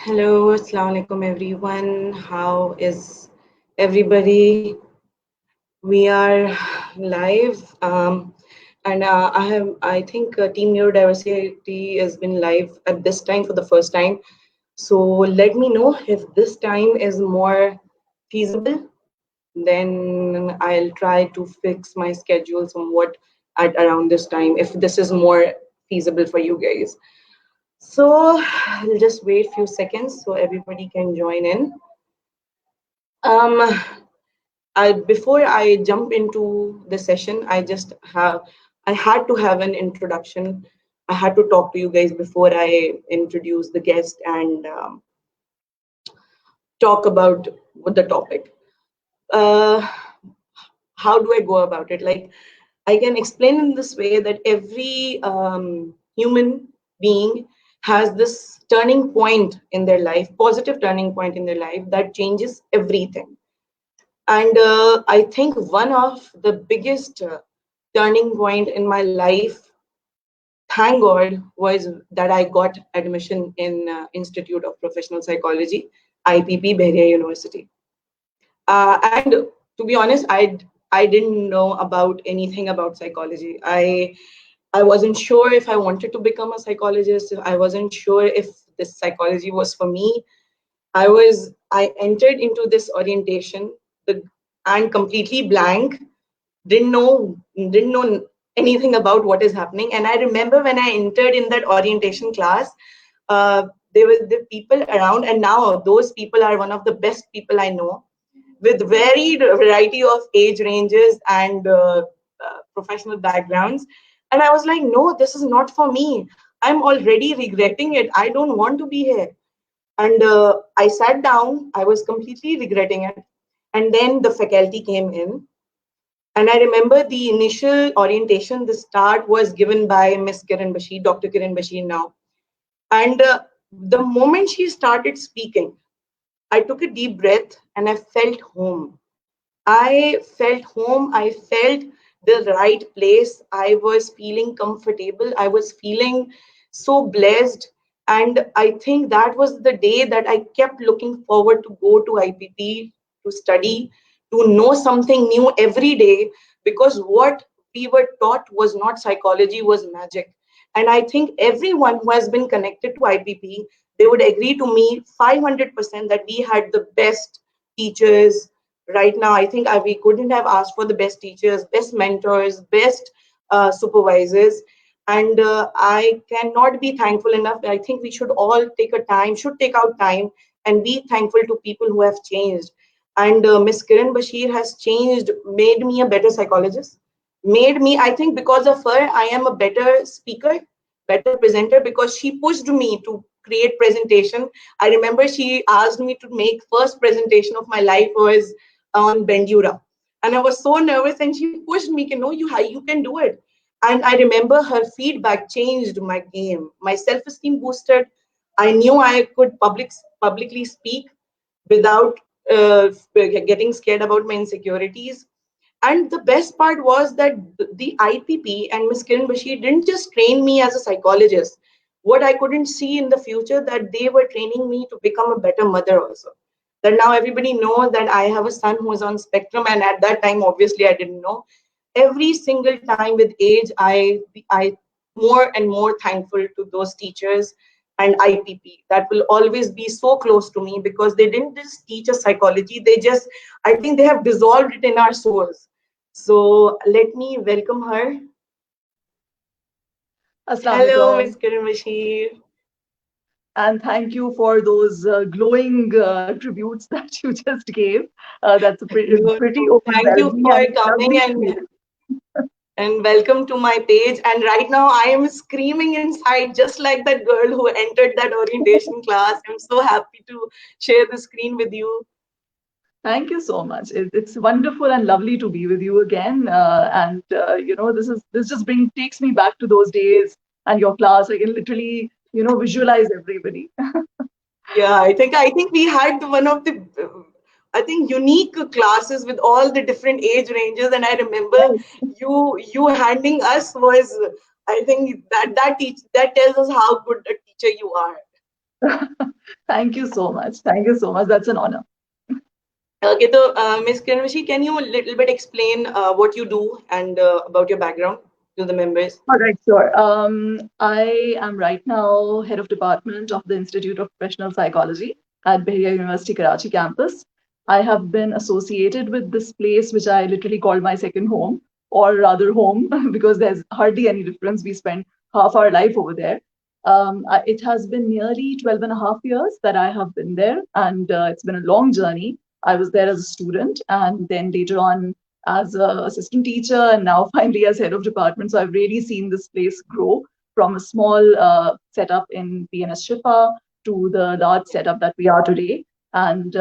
Hello, Assalamu alaikum everyone. How is everybody? We are live, and I think Team Neurodiversity has been live at this time for the first time. So let me know if this time is more feasible. Then I'll try to fix my schedule somewhat at around this time if this is more feasible for you guys. So I'll just wait a few seconds so everybody can join in. Um, before I jump into the session, I had to have an introduction. I had to talk to you guys before I introduce the guest and talk about what the topic. Uh, how do I go about it? Like I can explain in this way that every human being has this turning point in their life, positive turning point in their life that changes everything. And I think one of the biggest turning point in my life, thank God, was that I got admission in Institute of Professional Psychology, IPP, Behria University. And to be honest, I didn't know about anything about psychology. I wasn't sure if I wanted to become a psychologist. I wasn't sure if this psychology was for me. I entered into this orientation the, and completely blank, didn't know anything about what is happening. And I remember when I entered in that orientation class, uh, there were the people around, and now those people are one of the best people I know, with varied variety of age ranges and professional backgrounds. And I was like, no, this is not for me. I'm already regretting it. I don't want to be here. And I sat down. I was completely regretting it. And then the faculty came in. And I remember the initial orientation, the start was given by Miss Kiran Bashir, Dr. Kiran Bashir now. And the moment she started speaking, I took a deep breath and I felt home. I felt home. I felt the right place. I was feeling comfortable. I was feeling so blessed. And I think that was the day that I kept looking forward to go to IPP, to study, to know something new every day, because what we were taught was not psychology, was magic. And I think everyone who has been connected to IPP, they would agree to me 500% that we had the best teachers. Right now, I think we couldn't have asked for the best teachers, best mentors, best supervisors. And I cannot be thankful enough. I think we should all should take out time and be thankful to people who have changed. And Miss Kiran Bashir has changed, made me a better psychologist, made me, I think because of her, I am a better speaker, better presenter, because she pushed me to create presentation. I remember she asked me to make first presentation of my life was on Bandura. And I was so nervous and she pushed me, you can do it. And I remember her feedback changed my game. My self-esteem boosted. I knew I could publicly speak without getting scared about my insecurities. And the best part was that the IPP and Ms. Kiran Bashir didn't just train me as a psychologist. What I couldn't see in the future, that they were training me to become a better mother also. That now everybody knows that I have a son who is on spectrum, and at that time, obviously, I didn't know. Every single time with age, I more and more thankful to those teachers and IPP that will always be so close to me, because they didn't just teach us psychology. I think they have dissolved it in our souls. So let me welcome her. Assalamu Hello, Miss alaikum. Kiran Bashir. And thank you for those glowing tributes that you just gave. That's No, pretty no, thank you overwhelming for and coming lovely to hear. and welcome to my page. And right now, I am screaming inside, just like that girl who entered that orientation class. I'm so happy to share the screen with you. Thank you so much. It's wonderful and lovely to be with you again. This just takes me back to those days and your class. I can literally, visualize everybody. Yeah, I think we had one of the I think unique classes with all the different age ranges, and I remember you handing us was, I think that tells us how good a teacher you are. Thank you so much. Thank you so much. That's an honor. Okay, so Ms. Kiranvashi, can you a little bit explain what you do and about your background to the members? All right, sure. I am right now head of department of the Institute of Professional Psychology at Bahia University Karachi campus. I have been associated with this place, which I literally call my second home, or rather home, because there's hardly any difference. We spend half our life over there. It has been nearly 12 and a half years that I have been there, and it's been a long journey. I was there as a student, and then later on as an assistant teacher, and now finally as head of department. So I've really seen this place grow from a small setup in PNS Shifa to the large setup that we are today. And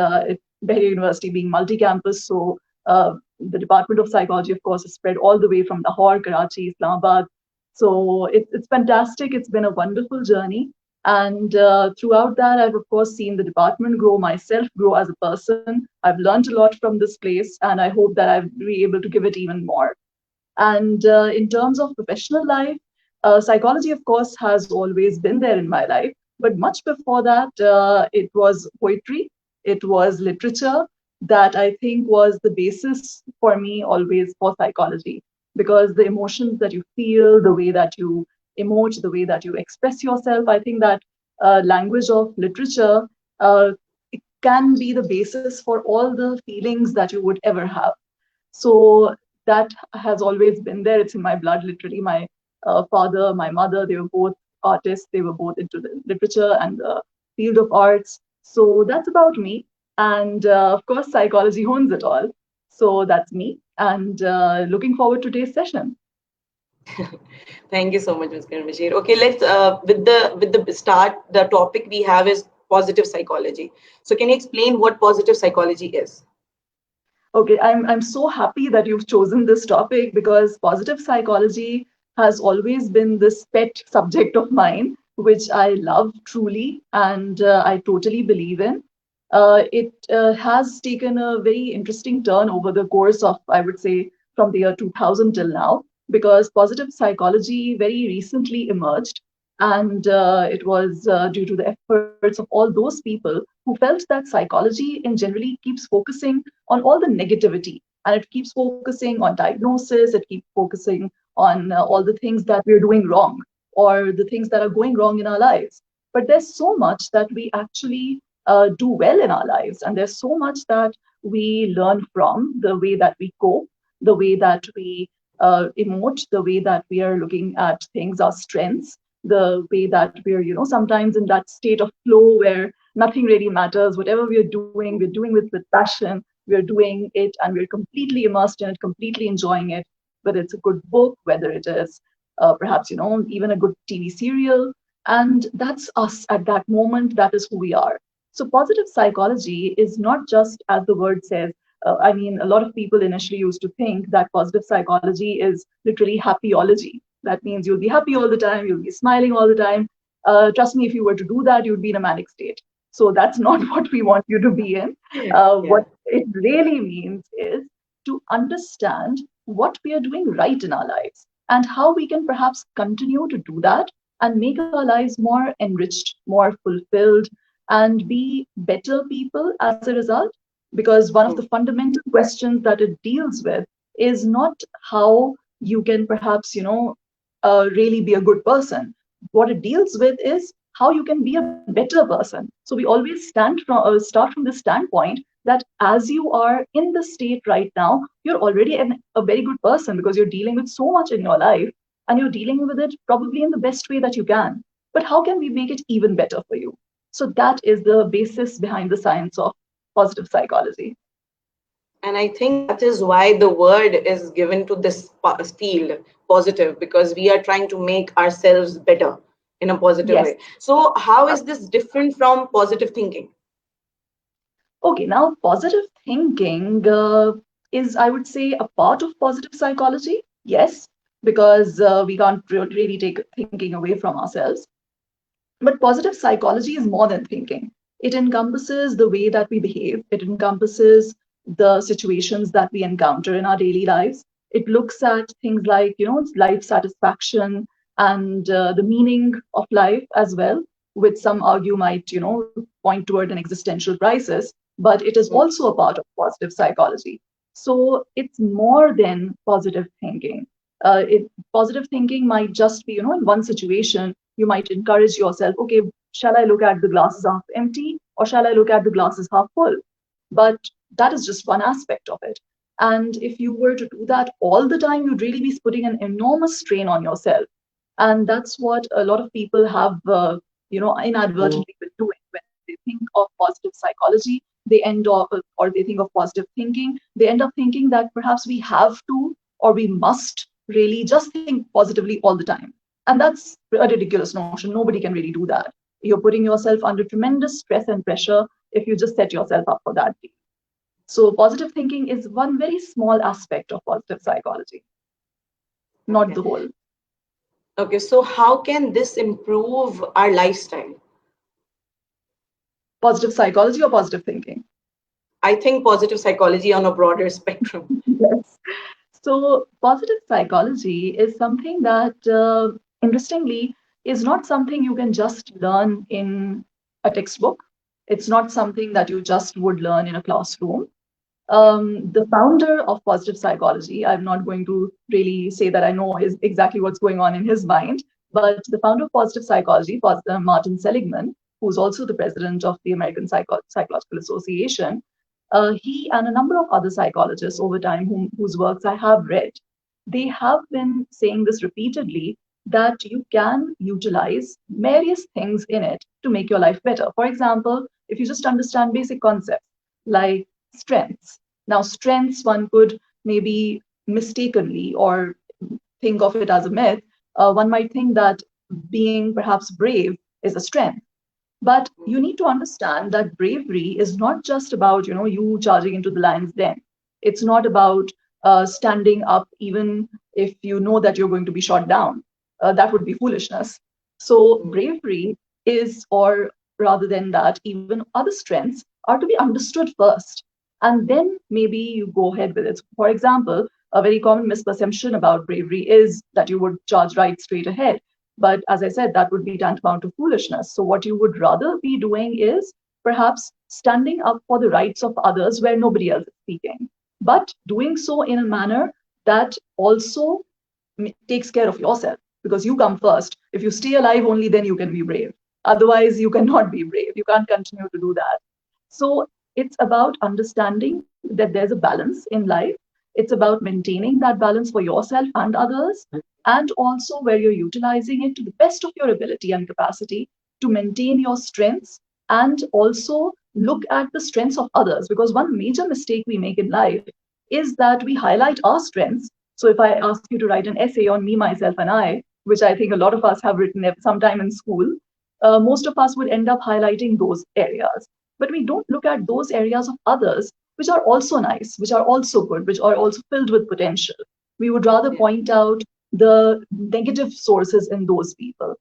Bahia University being multi-campus, so the Department of Psychology, of course, is spread all the way from Lahore, Karachi, Islamabad. So it's fantastic. It's been a wonderful journey. And throughout that, I've of course seen the department grow, myself grow as a person. I've learned a lot from this place, and I hope that I'll be able to give it even more. And in terms of professional life, psychology, of course, has always been there in my life. But much before that, it was poetry, it was literature that I think was the basis for me always for psychology. Because the emotions that you feel, the way that you emote, the way that you express yourself, I think that language of literature it can be the basis for all the feelings that you would ever have. So that has always been there. It's in my blood, literally. My father, my mother, they were both artists. They were both into the literature and the field of arts. So that's about me. And of course, psychology owns it all. So that's me. And looking forward to today's session. Thank you so much, Ms. Kiran Bashir. Okay, let's with the start. The topic we have is positive psychology. So, can you explain what positive psychology is? Okay, I'm so happy that you've chosen this topic because positive psychology has always been this pet subject of mine, which I love truly and I totally believe in. It has taken a very interesting turn over the course of, I would say, from the year 2000 till now, because positive psychology very recently emerged. And it was due to the efforts of all those people who felt that psychology in generally keeps focusing on all the negativity and it keeps focusing on diagnosis, it keeps focusing on all the things that we're doing wrong or the things that are going wrong in our lives. But there's so much that we actually do well in our lives, and there's so much that we learn from the way that we cope, the way that we emote, the way that we are looking at things, our strengths, the way that we're, sometimes in that state of flow where nothing really matters. Whatever we're doing with passion. We're doing it and we're completely immersed in it, completely enjoying it, whether it's a good book, whether it is perhaps, even a good TV serial. And that's us at that moment. That is who we are. So positive psychology is not just, as the word says, I mean, a lot of people initially used to think that positive psychology is literally happyology. That means you'll be happy all the time, you'll be smiling all the time. Trust me, if you were to do that, you'd be in a manic state. So that's not what we want you to be in. Yeah. What it really means is to understand what we are doing right in our lives and how we can perhaps continue to do that and make our lives more enriched, more fulfilled, and be better people as a result. Because one of the fundamental questions that it deals with is not how you can perhaps, really be a good person. What it deals with is how you can be a better person. So we always start from the standpoint that as you are in the state right now, you're already a very good person because you're dealing with so much in your life and you're dealing with it probably in the best way that you can. But how can we make it even better for you? So that is the basis behind the science of positive psychology. And I think that is why the word is given to this field, positive, because we are trying to make ourselves better in a positive Yes. way. So, how is this different from positive thinking? Okay, now positive thinking is, I would say, a part of positive psychology. Yes, because we can't really take thinking away from ourselves. But positive psychology is more than thinking. It encompasses the way that we behave, it encompasses the situations that we encounter in our daily lives. It looks at things like, life satisfaction and the meaning of life as well. which some argue might, point toward an existential crisis, but it is also a part of positive psychology. So it's more than positive thinking. Positive thinking might just be, in one situation, you might encourage yourself, okay, shall I look at the glasses half empty or shall I look at the glasses half full? But that is just one aspect of it. And if you were to do that all the time, you'd really be putting an enormous strain on yourself. And that's what a lot of people have, inadvertently been doing. When they think of positive psychology, they end up, or they think of positive thinking, they end up thinking that perhaps we have to or we must really just think positively all the time. And that's a ridiculous notion. Nobody can really do that. You're putting yourself under tremendous stress and pressure if you just set yourself up for that. So positive thinking is one very small aspect of positive psychology, not the whole. Okay, so how can this improve our lifestyle? Positive psychology or positive thinking? I think positive psychology on a broader spectrum. Yes. So positive psychology is something that, interestingly, is not something you can just learn in a textbook. It's not something that you just would learn in a classroom. The founder of positive psychology, I'm not going to really say that I know exactly what's going on in his mind, but the founder of positive psychology, Martin Seligman, who's also the president of the American Psychological Association, he and a number of other psychologists over time whose works I have read, they have been saying this repeatedly, that you can utilize various things in it to make your life better. For example, if you just understand basic concepts like strengths. Now, strengths, one could maybe mistakenly or think of it as a myth. One might think that being perhaps brave is a strength. But you need to understand that bravery is not just about, you charging into the lion's den. It's not about standing up even if you know that you're going to be shot down. That would be foolishness. So bravery is, or rather than that, even other strengths are to be understood first. And then maybe you go ahead with it. For example, a very common misperception about bravery is that you would charge right straight ahead. But as I said, that would be tantamount to foolishness. So what you would rather be doing is perhaps standing up for the rights of others where nobody else is speaking, but doing so in a manner that also takes care of yourself, because you come first. If you stay alive, only then you can be brave. Otherwise, you cannot be brave. You can't continue to do that. So it's about understanding that there's a balance in life. It's about maintaining that balance for yourself and others, and also where you're utilizing it to the best of your ability and capacity to maintain your strengths and also look at the strengths of others. Because one major mistake we make in life is that we highlight our strengths. So if I ask you to write an essay on me, myself, and I, which I think a lot of us have written sometime in school, most of us would end up highlighting those areas. But we don't look at those areas of others, which are also nice, which are also good, which are also filled with potential. We would rather point out the negative sources in those people.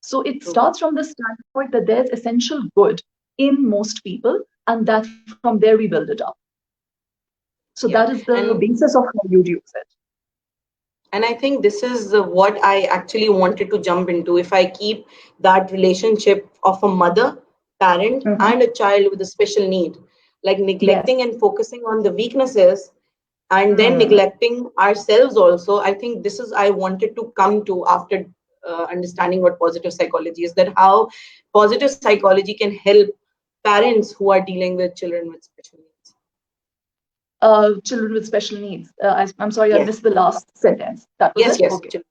So it starts from the standpoint that there's essential good in most people, and that from there we build it up. So that is the basis of how you use it. And I think this is what I actually wanted to jump into. If I keep that relationship of a mother, parent, and a child with a special need, like neglecting and focusing on the weaknesses and then neglecting ourselves also, I think this is I wanted to come to after understanding what positive psychology is, that how positive psychology can help parents who are dealing with children with special needs. Children with special needs. I'm sorry, I missed the last sentence. That was it? Yes. Okay.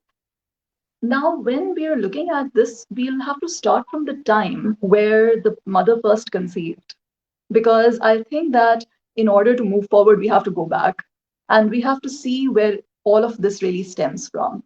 Now, when we are looking at this, we'll have to start from the time where the mother first conceived. Because I think that in order to move forward, we have to go back and we have to see where all of this really stems from.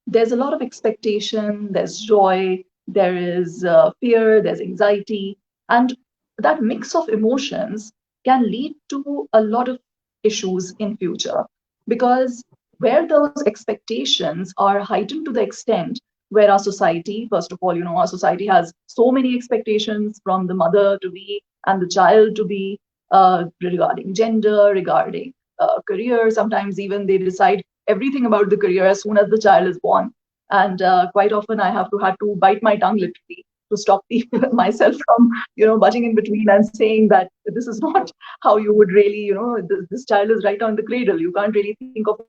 There's a lot of expectation, there's joy, there is fear, there's anxiety, and that mix of emotions can lead to a lot of issues in future, because where those expectations are heightened to the extent where our society, first of all, our society has so many expectations from the mother to be and the child to be, regarding gender, regarding career. Sometimes even they decide everything about the career as soon as the child is born. And quite often I have to bite my tongue literally to stop myself from, butting in between and saying that this is not how you would really, this child is right on the cradle. You can't really think of a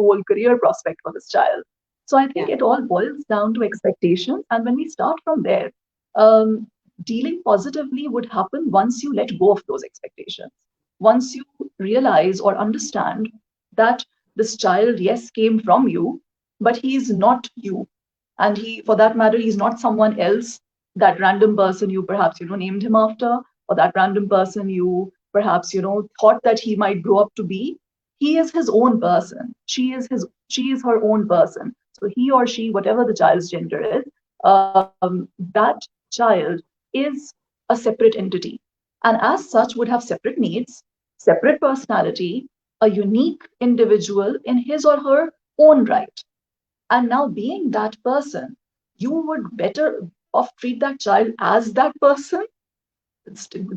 whole career prospect for this child. So I think it all Yeah. boils down to expectations. And when we start from there, um, dealing positively would happen once you let go of those expectations. Once you realize or understand that this child, yes, came from you, but he is not you. And he, for that matter, he's not someone else, that random person you perhaps, named him after, or that random person you perhaps, thought that he might grow up to be. He is his own person. She is her own person. So he or she, whatever the child's gender is, that child is a separate entity, and as such would have separate needs, separate personality, a unique individual in his or her own right. And now, being that person, you would better off treat that child as that person.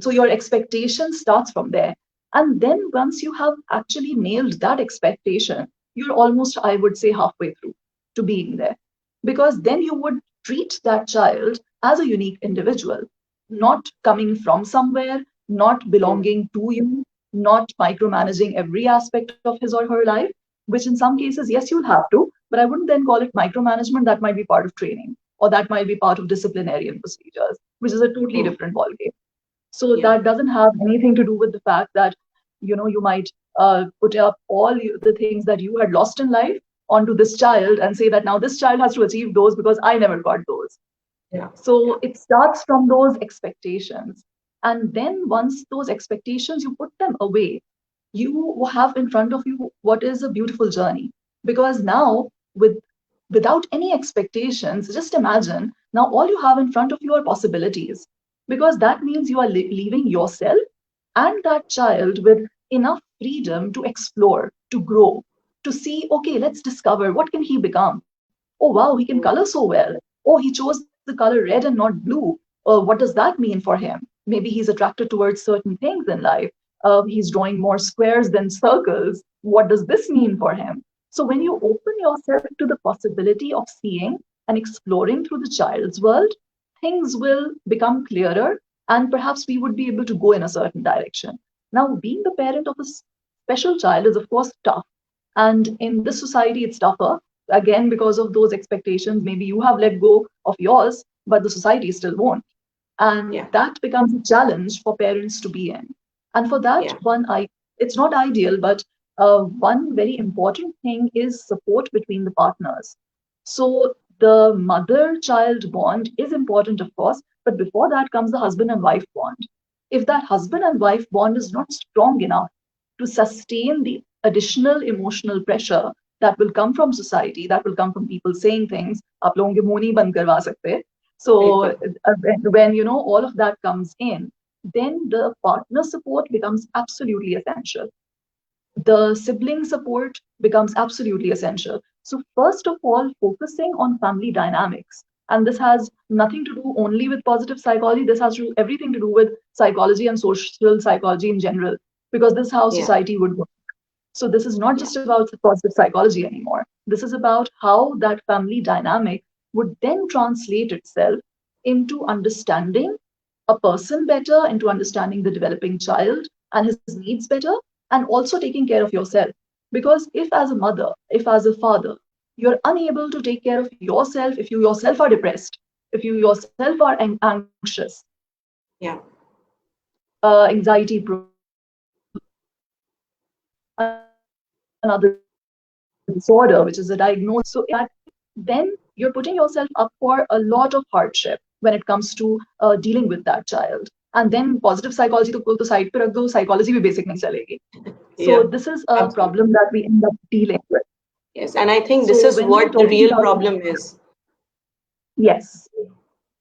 So your expectation starts from there. And then once you have actually nailed that expectation, you're almost, I would say, halfway through to being there. Because then you would treat that child as a unique individual, not coming from somewhere, not Mm. belonging to you, not micromanaging every aspect of his or her life, which in some cases, yes, you'll have to, but I wouldn't then call it micromanagement. That might be part of training, or that might be part of disciplinarian procedures, which is a totally True. different ballgame. So Yeah. that doesn't have anything to do with the fact that, you might put up all the things that you had lost in life onto this child and say that now this child has to achieve those because I never got those. Yeah. So Yeah. it starts from those expectations. And then once those expectations, you put them away, you have in front of you what is a beautiful journey. Because now, without any expectations, just imagine now all you have in front of you are possibilities. Because that means you are leaving yourself and that child with enough freedom to explore, to grow, to see, okay, let's discover what can he become. Oh wow, he can color Mm. so well. Oh, he chose the color red and not blue. What does that mean for him? Maybe he's attracted towards certain things in life. He's drawing more squares than circles. What does this mean for him? So when you open yourself to the possibility of seeing and exploring through the child's world, things will become clearer, and perhaps we would be able to go in a certain direction. Now, being the parent of a special child is, of course, tough. And in this society, it's tougher. Again, because of those expectations, maybe you have let go of yours, but the society still won't. And Yeah. that becomes a challenge for parents to be in. And for that, Yeah. it's not ideal, but one very important thing is support between the partners. So the mother-child bond is important, of course, but before that comes the husband and wife bond. If that husband and wife bond is not strong enough to sustain the additional emotional pressure that will come from society, that will come from people saying things, आप लोगों के मुंह नहीं बंद करवा सकते. So बिल्कुल. when all of that comes in, then the partner support becomes absolutely essential. The sibling support becomes absolutely essential. So first of all, focusing on family dynamics. And this has nothing to do only with positive psychology. This has everything to do with psychology and social psychology in general, because this is how Yeah. society would work. So this is not Yeah. just about positive psychology anymore. This is about how that family dynamic would then translate itself into understanding a person better, into understanding the developing child and his needs better, and also taking care of yourself. Because if as a mother, if as a father, you're unable to take care of yourself, if you yourself are depressed, if you yourself are anxious, Yeah. anxiety prone, another disorder, which is a diagnosis. So then you're putting yourself up for a lot of hardship when it comes to dealing with that child. And then positive psychology to side pe rakh do, psychology bhi basic nahi chalegi. So Yeah. this is a Absolutely. problem that we end up dealing with. Yes. And I think this So is when we are what the talking real about, problem is. yes,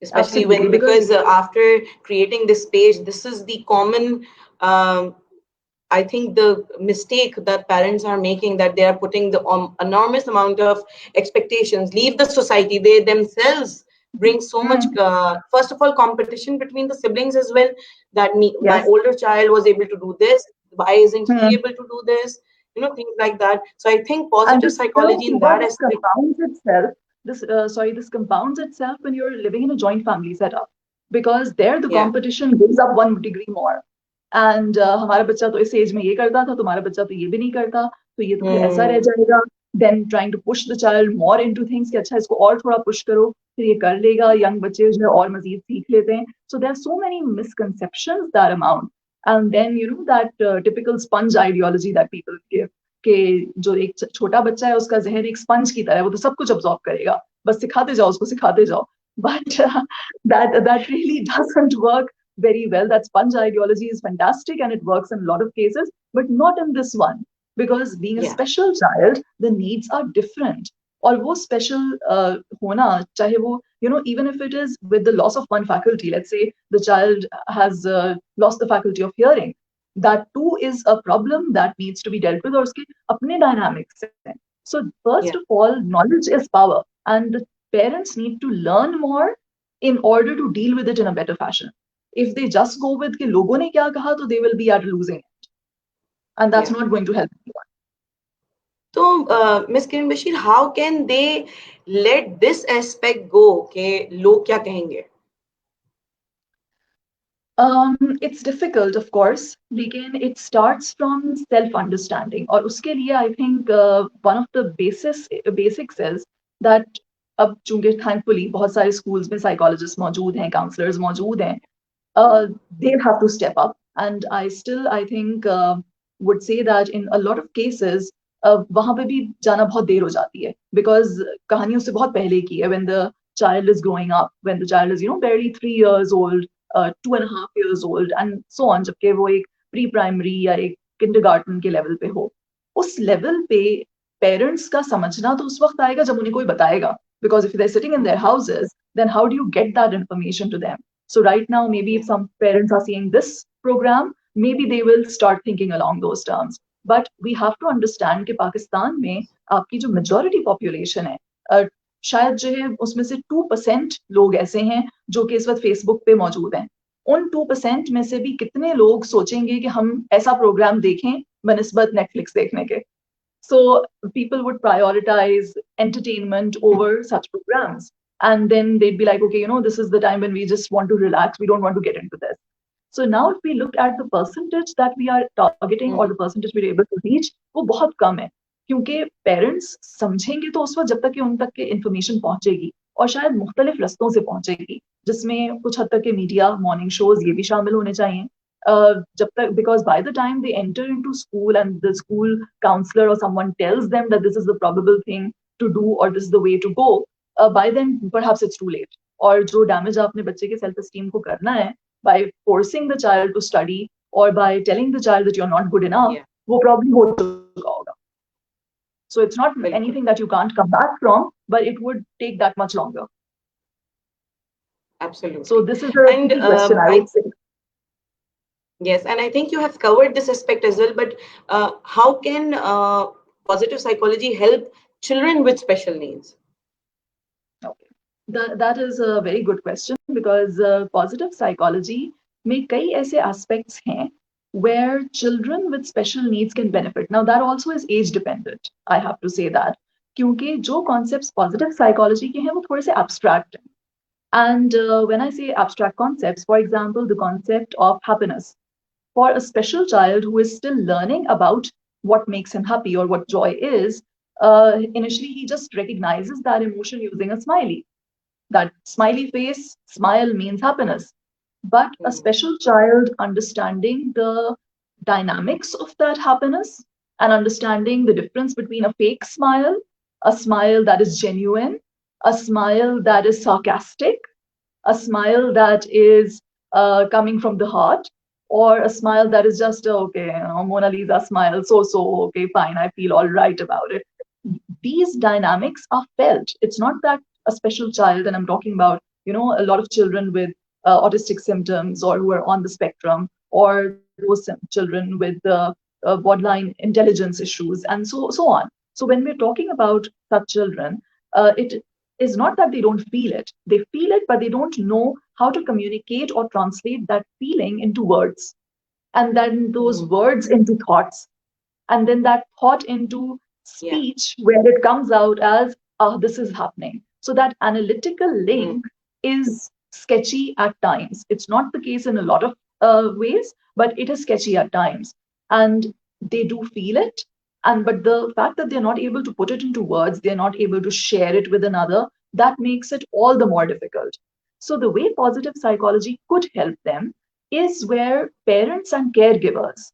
Especially absolutely, when, because because after creating this page, this is the common, I think the mistake that parents are making, that they are putting the enormous amount of expectations, leave the society, they themselves bring so much, mm, first of all, competition between the siblings as well, that my yes, older child was able to do this, why isn't he mm. able to do this, things like that. So I think And positive this still psychology in over that aspect. compounds itself. this compounds itself when you're living in a joint family setup, because there the Yeah. competition goes up 1 degree more. And हमारा बच्चा तो इस as में ये करता था, तुम्हारा बच्चा तो ये भी नहीं करता, तो ये तो फिर ऐसा रह Hmm. जाएगा. Then trying to push the child more into things कि अच्छा इसको और थोड़ा push करो, फिर ये कर लेगा. यंग बच्चे जो है और मजीद सीख लेते हैं. So there are so many misconceptions that amount. And then that typical sponge ideology that people give, कि जो एक छोटा बच्चा है उसका जहन एक स्पंज की तरह है, वो तो सब कुछ absorb करेगा, बस सिखाते जाओ उसको, सिखाते जाओ. But that really doesn't work very well. That sponge ideology is fantastic and it works in a lot of cases, but not in this one, because being a Yeah. special child, the needs are different. और वो special होना, चाहे वो even if it is with the loss of one faculty, let's say the child has lost the faculty of hearing, that too is a problem that needs to be dealt with, और उसके अपने dynamics हैं. So first Yeah. of all, knowledge is power, and the parents need to learn more in order to deal with it in a better fashion. If they just go with कि लोगों ने क्या कहा, तो they will be at a losing end, and that's Yeah. not going to help anyone. So, Miss Kiran Bashir, how can they let this aspect go? कि लोग क्या कहेंगे? It's difficult, of course. Lekin it starts from self-understanding. और उसके लिए I think one of the basics is that अब चूंकि thankfully बहुत सारे schools में psychologists मौजूद हैं, counselors मौजूद हैं, they'll have to step up. And I think would say that in a lot of cases वहाँ पे भी जाना बहुत देर हो जाती है, because कहानी उससे बहुत पहले की है, when the child is growing up, when the child is barely 3 years old, 2.5 years old, and so on, जबकि वो एक प्री प्राइमरी या एक किंडरगार्टन के लेवल पे हो. उस लेवल पे पेरेंट्स का समझना तो उस वक्त आएगा जब उन्हें कोई बताएगा, because if they're sitting in their houses, then how do you get that information to them? So right now, maybe if some parents are seeing this program, maybe they will start thinking along those terms. But we have to understand कि पाकिस्तान में आपकी जो majority population है, शायद जो है उसमें से 2% लोग ऐसे हैं जो कि इस वक्त फेसबुक पे मौजूद हैं. उन 2% में से भी कितने लोग सोचेंगे कि हम ऐसा प्रोग्राम देखें बनिस्बत नेटफ्लिक्स देखने के? So people would prioritize entertainment over such programs. And then they'd be like, okay, this is the time when we just want to relax. We don't want to get into this. So now if we look at the percentage that we are targeting or the percentage we're able to reach, वो बहुत कम है. क्योंकि parents समझेंगे तो उस वक्त जब तक कि उन तक के इंफॉर्मेशन पहुंचेगी, और शायद मुख्तलिफ रस्तों से पहुंचेगी, जिसमें कुछ हद तक के मीडिया, मॉर्निंग शोज ये भी शामिल होने चाहिए. जब तक, because by the time they enter into school and the school counselor or someone tells them that this is the probable thing to do or this is the way to go, by then perhaps it's too late. और जो damage आपने बच्चे के self esteem को करना है by forcing the child to study or by telling the child that you're not good enough, वो probably हो चुका होगा. So it's not anything that you can't come back from, but it would take that much longer. Absolutely. So this is a tricky question, I would say. Yes, and I think you have covered this aspect as well, but how can positive psychology help children with special needs? Okay. That is a very good question, because positive psychology में कई ऐसे aspects हैं where children with special needs can benefit. Now that also is age dependent, I have to say that, क्योंकि जो concepts positive psychology के हैं वो थोड़े से abstract हैं. And when I say abstract concepts, for example, the concept of happiness, for a special child who is still learning about what makes him happy or what joy is, initially he just recognizes that emotion using a smiley. That smiley face, smile means happiness. But a special child understanding the dynamics of that happiness and understanding the difference between a fake smile, a smile that is genuine, a smile that is sarcastic, a smile that is coming from the heart, or a smile that is just okay, Mona Lisa smile, so okay, fine, I feel all right about it. These dynamics are felt. It's not that a special child, and I'm talking about a lot of children with autistic symptoms or who are on the spectrum, or those children with borderline intelligence issues, and so on. So when we're talking about such children, it is not that they don't feel it. They feel it, but they don't know how to communicate or translate that feeling into words, and then those words into thoughts, and then that thought into speech, where it comes out as, this is happening. So that analytical link is sketchy at times. It's not the case in a lot of ways, but it is sketchy at times. And they do feel it. And but the fact that they're not able to put it into words, they're not able to share it with another, that makes it all the more difficult. So the way positive psychology could help them is where parents and caregivers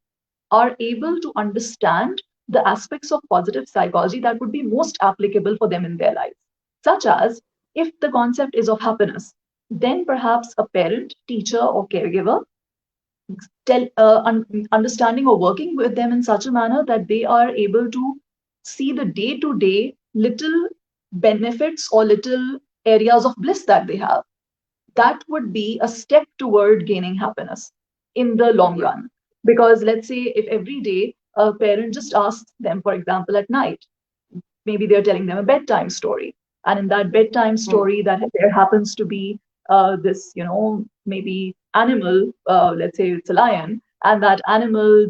are able to understand the aspects of positive psychology that would be most applicable for them in their lives. Such as, if the concept is of happiness, then perhaps a parent, teacher, or caregiver understanding or working with them in such a manner that they are able to see the day to day little benefits or little areas of bliss that they have. That would be a step toward gaining happiness in the long run. Because let's say if every day a parent just asks them, for example, at night, maybe they're telling them a bedtime story. And in that bedtime story, that there happens to be this, maybe animal, let's say it's a lion, and that animal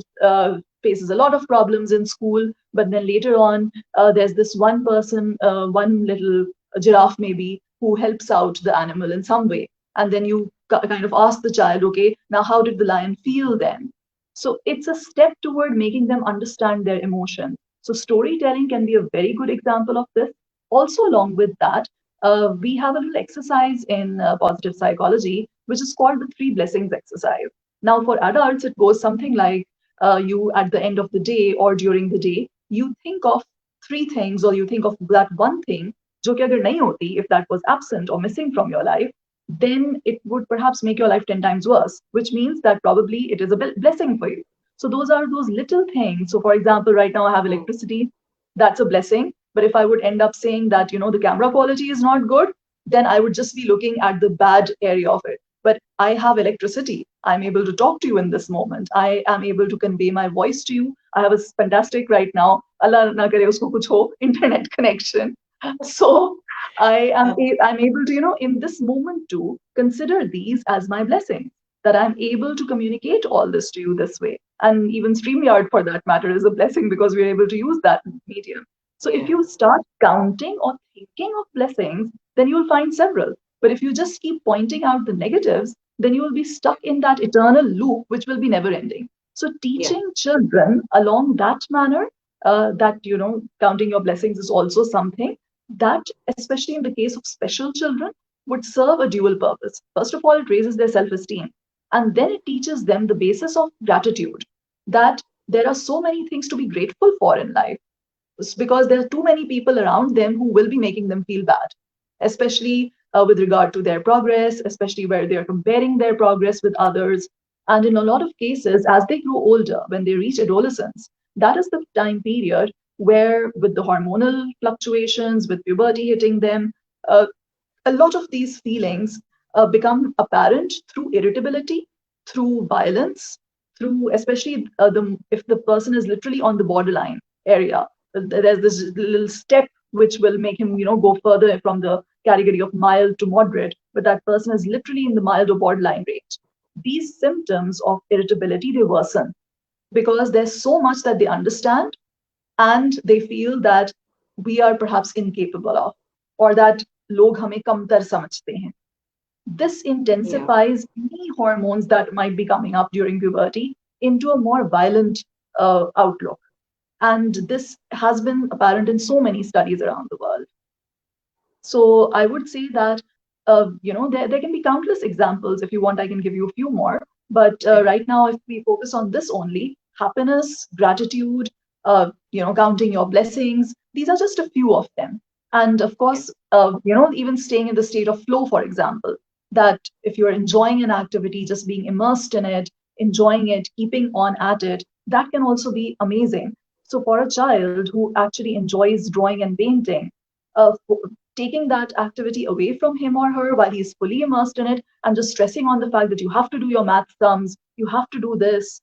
faces a lot of problems in school. But then later on, there's this one person, one little giraffe maybe, who helps out the animal in some way. And then you kind of ask the child, okay, now how did the lion feel then? So it's a step toward making them understand their emotion. So storytelling can be a very good example of this. Also, along with that, we have a little exercise in positive psychology, which is called the three blessings exercise. Now, for adults, it goes something like you, at the end of the day or during the day, you think of three things, or you think of that one thing, jo ki agar nahi hoti, if that was absent or missing from your life, then it would perhaps make your life 10 times worse, which means that probably it is a blessing for you. So those are those little things. So for example, right now I have electricity. That's a blessing. But if I would end up saying that, the camera quality is not good, then I would just be looking at the bad area of it. But I have electricity. I'm able to talk to you in this moment. I am able to convey my voice to you. I have a fantastic right now, Allah na kare usko kuch ho, internet connection. So I'm able to, in this moment to consider these as my blessings, that I'm able to communicate all this to you this way. And even StreamYard, for that matter, is a blessing because we're able to use that medium. So if you start counting or thinking of blessings, then you'll find several. But if you just keep pointing out the negatives, then you will be stuck in that eternal loop, which will be never ending. So teaching children along that manner, that, counting your blessings is also something that, especially in the case of special children, would serve a dual purpose. First of all, it raises their self-esteem. And then it teaches them the basis of gratitude, that there are so many things to be grateful for in life. It's because there are too many people around them who will be making them feel bad, especially with regard to their progress, especially where they're comparing their progress with others. And in a lot of cases, as they grow older, when they reach adolescence, that is the time period where, with the hormonal fluctuations, with puberty hitting them, a lot of these feelings become apparent through irritability, through violence, through especially if the person is literally on the borderline area. There's this little step which will make him, go further from the category of mild to moderate, but that person is literally in the mild or borderline range. These symptoms of irritability, they worsen because there's so much that they understand and they feel that we are perhaps incapable of, or that log hame kamtar samajhte hain. This intensifies any hormones that might be coming up during puberty into a more violent outlook. And this has been apparent in so many studies around the world. So I would say that, there can be countless examples. If you want, I can give you a few more. But right now, if we focus on this only, happiness, gratitude, counting your blessings, these are just a few of them. And of course, even staying in the state of flow, for example, that if you're enjoying an activity, just being immersed in it, enjoying it, keeping on at it, that can also be amazing. So for a child who actually enjoys drawing and painting, taking that activity away from him or her while he's fully immersed in it and just stressing on the fact that you have to do your math sums, you have to do this,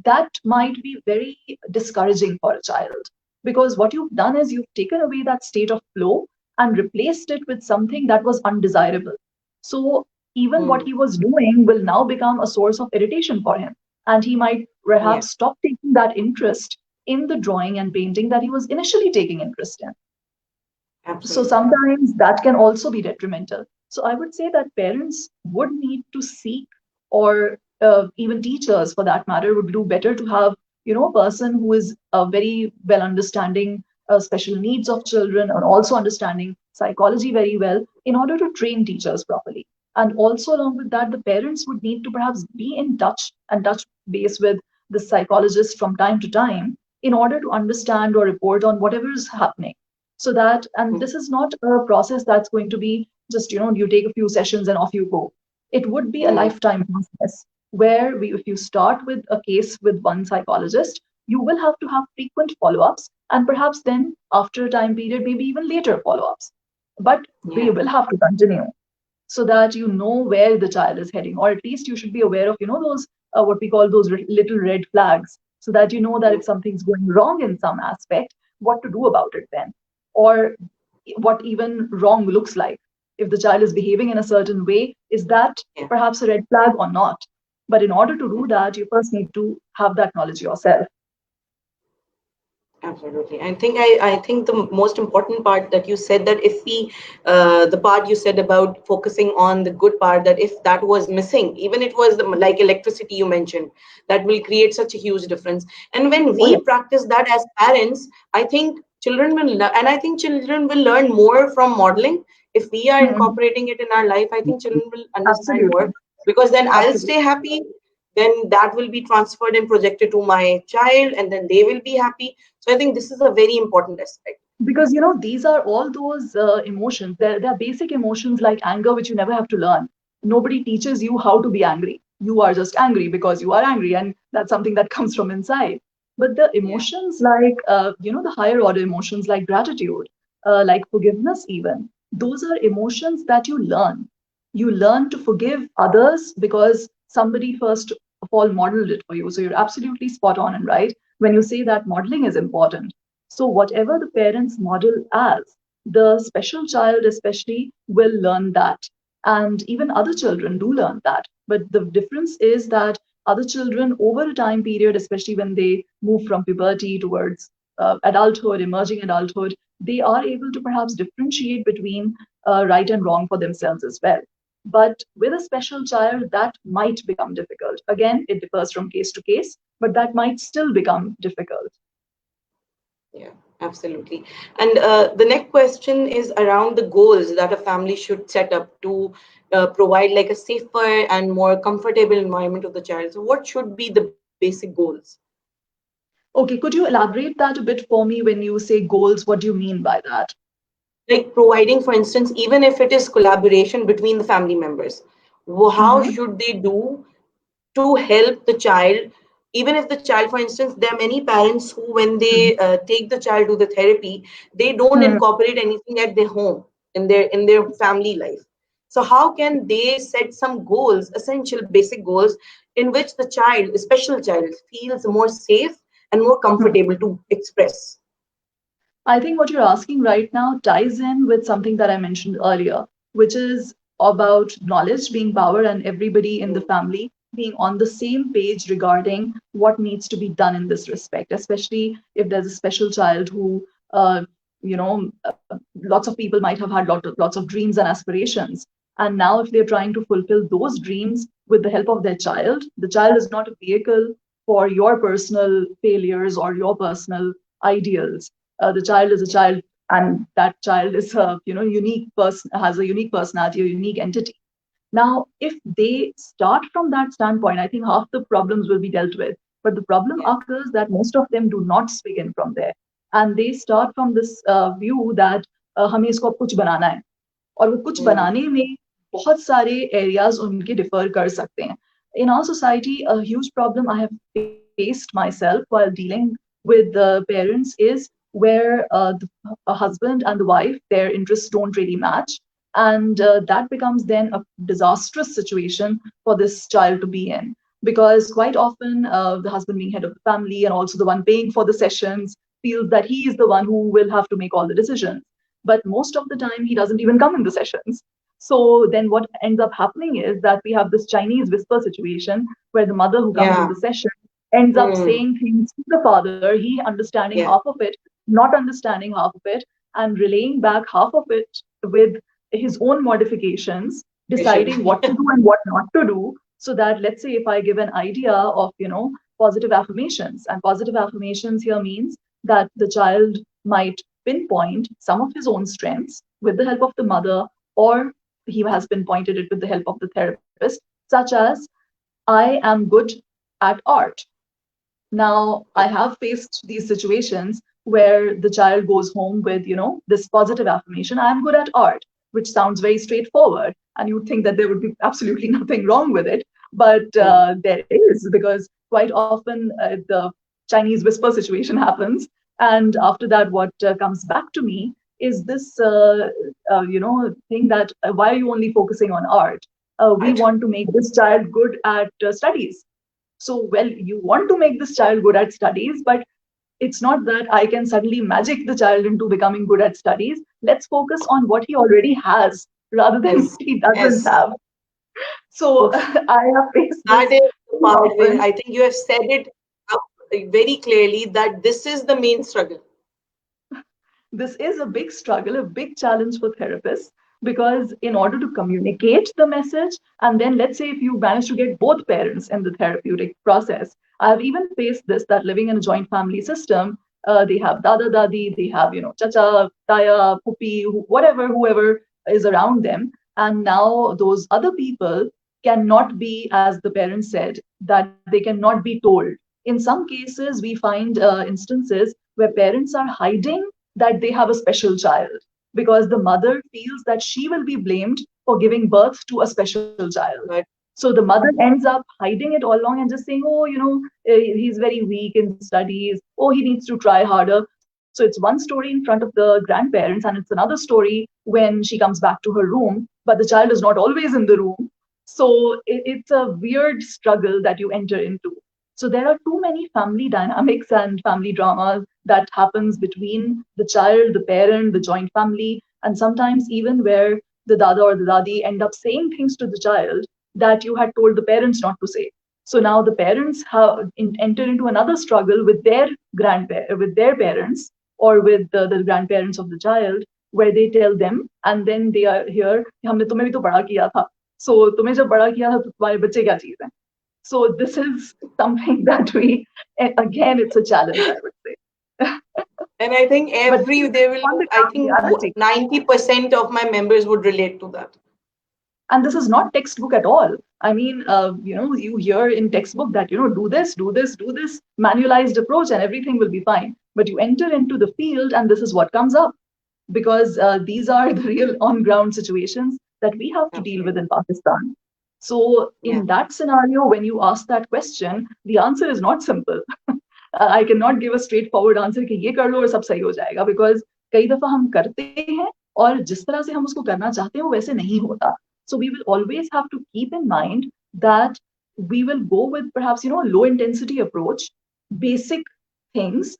that might be very discouraging for a child. Because what you've done is you've taken away that state of flow and replaced it with something that was undesirable. So even what he was doing will now become a source of irritation for him. And he might perhaps stop taking that interest in the drawing and painting that he was initially taking interest in. So Absolutely. sometimes that can also be detrimental. So I would say that parents would need to seek, or even teachers for that matter, would do better to have, a person who is very well understanding special needs of children, and also understanding psychology very well, in order to train teachers properly. And also along with that, the parents would need to perhaps be in touch and touch base with the psychologist from time to time, in order to understand or report on whatever is happening. So that, and this is not a process that's going to be just, you take a few sessions and off you go. It would be a Mm, lifetime process, where if you start with a case with one psychologist, you will have to have frequent follow-ups, and perhaps then after a time period, maybe even later follow-ups, but they yeah. will have to continue, so that you know where the child is heading, or at least you should be aware of, those what we call those little red flags, so that you know that Mm, if something's going wrong in some aspect, what to do about it then, or what even wrong looks like. If the child is behaving in a certain way, is that yeah. perhaps a red flag or not? But in order to do that, you first need to have that knowledge yourself. Absolutely. I think the most important part that you said, that if we, the part you said about focusing on the good part, that if that was missing, even it was like electricity you mentioned, that will create such a huge difference. And when Oh, we yeah. practice that as parents, I think children will learn, and I think children will learn more from modeling. If we are Mhm. incorporating it in our life, I think children will understand more, Absolutely. because then I'll Absolutely. stay happy, then that will be transferred and projected to my child, and then they will be happy. So I think this is a very important aspect. Because these are all those emotions. They're basic emotions like anger, which you never have to learn. Nobody teaches you how to be angry. You are just angry because you are angry, and that's something that comes from inside. But the Yeah. emotions like the higher order emotions like gratitude, like forgiveness, even those are emotions that you learn. You learn to forgive others because somebody first of all modeled it for you. So you're absolutely spot on and right when you say that modeling is important. So, whatever the parents model as, the special child especially will learn that. And even other children do learn that. But the difference is that other children, over a time period, especially when they move from puberty towards adulthood, emerging adulthood, they are able to perhaps differentiate between right and wrong for themselves as well. But with a special child, that might become difficult. Again, it differs from case to case, but that might still become difficult. Yeah, absolutely. And the next question is around the goals that a family should set up to provide like a safer and more comfortable environment of the child. So, what should be the basic goals? Okay, could you elaborate that a bit for me when you say goals? What do you mean by that? Like providing, for instance, even if it is collaboration between the family members, how Mm-hmm. should they do to help the child? Even if the child, for instance, there are many parents who, when they take the child to the therapy, they don't Hmm. incorporate anything at their home, in their family life. So how can they set some goals, essential basic goals, in which the child, a special child, feels more safe and more Hmm. comfortable to express? I think what you're asking right now ties in with something that I mentioned earlier, which is about knowledge being power and everybody in the family being on the same page regarding what needs to be done in this respect, especially if there's a special child who, lots of people might have had lots of dreams and aspirations. And now, if they're trying to fulfill those dreams with the help of their child, the child is not a vehicle for your personal failures or your personal ideals. The child is a child, and that child is a unique person, has a unique personality, a unique entity. Now if they start from that standpoint, I think half the problems will be dealt with. But the problem Yeah. occurs that most of them do not begin from there, and they start from this view that हमें इसको अब कुछ बनाना है, और वो कुछ Mm, बनाने में बहुत सारे एरियाज उनके डिफर कर सकते हैं. In our society, a huge problem I have faced myself while dealing with the parents is where a husband and the wife, their interests don't really match, and that becomes then a disastrous situation for this child to be in, because quite often the husband, being head of the family and also the one paying for the sessions, feels that he is the one who will have to make all the decisions, but most of the time he doesn't even come in the sessions. So then what ends up happening is that we have this Chinese whisper situation where the mother who comes in yeah. the session ends up Mm, saying things to the father, he understanding yeah. half of it, not understanding half of it, and relaying back half of it with his own modifications, deciding what to do and what not to do. So that, let's say, if I give an idea of, positive affirmations, and positive affirmations here means that the child might pinpoint some of his own strengths with the help of the mother, or he has pinpointed it with the help of the therapist, such as, I am good at art. Now, I have faced these situations where the child goes home with, this positive affirmation, I'm good at art, which sounds very straightforward. And you'd think that there would be absolutely nothing wrong with it. But there is, because quite often the Chinese whisper situation happens. And after that, what comes back to me is this, thing that, why are you only focusing on art? We want to make this child good at studies. So, well, you want to make this child good at studies, but it's not that I can suddenly magic the child into becoming good at studies. Let's focus on what he already has rather than what he doesn't have. So I have faced that this is the part where often. I think you have said it very clearly that this is the main struggle. This is a big struggle, a big challenge for therapists, because in order to communicate the message, and then let's say if you manage to get both parents in the therapeutic process, I've even faced this, that living in a joint family system, they have dada dadi, they have, chacha, taya, pupi, whatever, whoever is around them. And now those other people cannot be, as the parents said, that they cannot be told. In some cases, we find instances where parents are hiding that they have a special child, because the mother feels that she will be blamed for giving birth to a special child. Right. So the mother ends up hiding it all along and just saying, oh, he's very weak in studies. Oh, he needs to try harder. So it's one story in front of the grandparents, and it's another story when she comes back to her room, but the child is not always in the room. So it's a weird struggle that you enter into. So there are too many family dynamics and family dramas that happens between the child, the parent, the joint family, and sometimes even where the dada or the dadi end up saying things to the child that you had told the parents not to say. So now the parents have enter into another struggle with their with their parents, or with the grandparents of the child, where they tell them, and then they are here, हमने तुम्हें भी तो बड़ा किया था. So तुम्हें जब बड़ा किया था तो तुम्हारे बच्चे क्या चीज है? So this is something that again, it's a challenge, I would say. And I think I think reality. 90% of my members would relate to that. And this is not textbook at all. I mean, you hear in textbook that, do this, do this, do this, manualized approach, and everything will be fine. But you enter into the field, and this is what comes up, because these are the real on-ground situations that we have to deal with in Pakistan. So in that scenario, when you ask that question, the answer is not simple. I cannot give a straightforward answer कि ये कर लो और सब सही हो जाएगा, because कई दफा हम करते हैं और जिस तरह से हम उसको करना चाहते हैं वो वैसे नहीं होता. So we will always have to keep in mind that we will go with perhaps, low intensity approach, basic things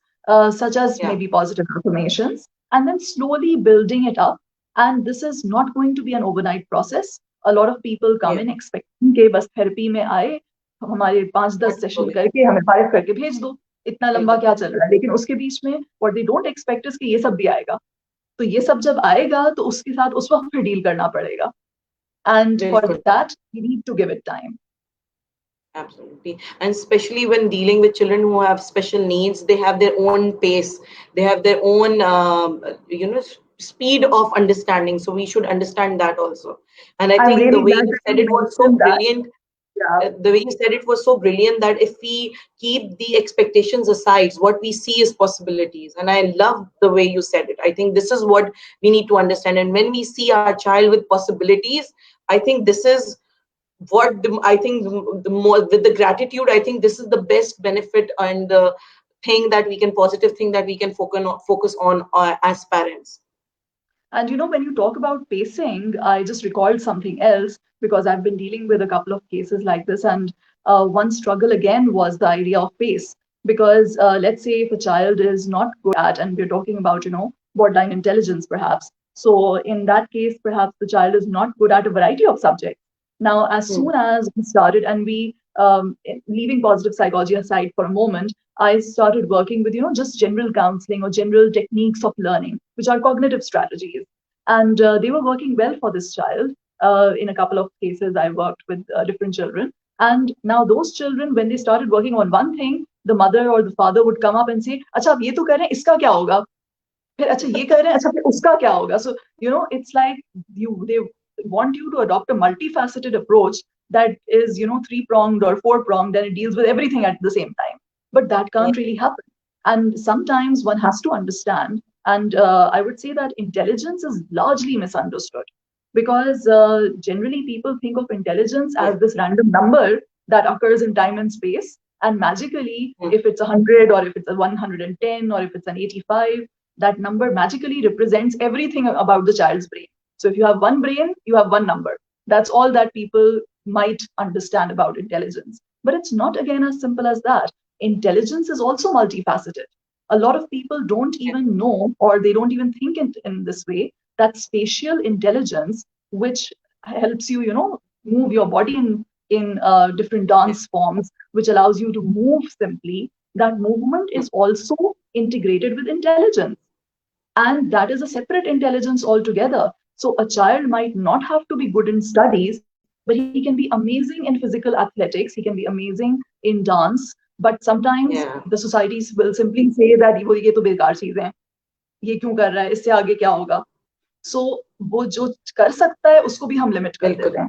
such as maybe positive affirmations, and then slowly building it up. And this is not going to be an overnight process. A lot of people come in expecting कि बस therapy में आए, हमारे 5-10 session करके हमें five करके भेज दो, इतना लंबा क्या चल रहा है. लेकिन उसके बीच में what they don't expect is कि ये सब भी आएगा. तो ये सब जब आएगा तो उसके साथ उस वक्त फिर डील करना पड़ेगा. And for that, we need to give it time. Absolutely. And especially when dealing with children who have special needs, they have their own pace. They have their own, speed of understanding. So we should understand that also. And I think the way you said it was so brilliant. The way you said it was so brilliant that if we keep the expectations aside, what we see is possibilities. And I love the way you said it. I think this is what we need to understand. And when we see our child with possibilities, I think this is what the more with the gratitude, I think this is the best benefit and the positive thing that we can focus on as parents. And when you talk about pacing, I just recalled something else, because I've been dealing with a couple of cases like this. And one struggle again was the idea of pace. Because let's say if a child is not good at, and we're talking about, borderline intelligence perhaps. So in that case, perhaps the child is not good at a variety of subjects. Now, as soon as we started, and we leaving positive psychology aside for a moment, I started working with, just general counseling or general techniques of learning, which are cognitive strategies. And they were working well for this child. In a couple of cases, I worked with different children. And now those children, when they started working on one thing, the mother or the father would come up and say, "Acha, ab ye to kar rahe hain, iska kya hoga? फिर अच्छा ये कर रहे हैं, अच्छा फिर उसका क्या होगा?" So it's like they want you to adopt a multifaceted approach that is three pronged or four pronged, and it deals with everything at the same time. But that can't really happen. And sometimes one has to understand. And I would say that intelligence is largely misunderstood because generally people think of intelligence as this random number that occurs in time and space. And magically, if it's 100 or if it's a 110 or if it's an 85, that number magically represents everything about the child's brain. So if you have one brain, you have one number. That's all that people might understand about intelligence. But it's not, again, as simple as that. Intelligence is also multifaceted. A lot of people don't even know, or they don't even think in this way, that spatial intelligence, which helps you, move your body in different dance forms, which allows you to move simply, that movement is also integrated with intelligence. And that is a separate intelligence altogether. So a child might not have to be good in studies, but he can be amazing in physical athletics, he can be amazing in dance, but sometimes the societies will simply say that ये तो बेकार चीज है, ये क्यों कर रहा है, इससे आगे क्या होगा. So वो जो कर सकता है उसको भी हम लिमिट कर देते हैं.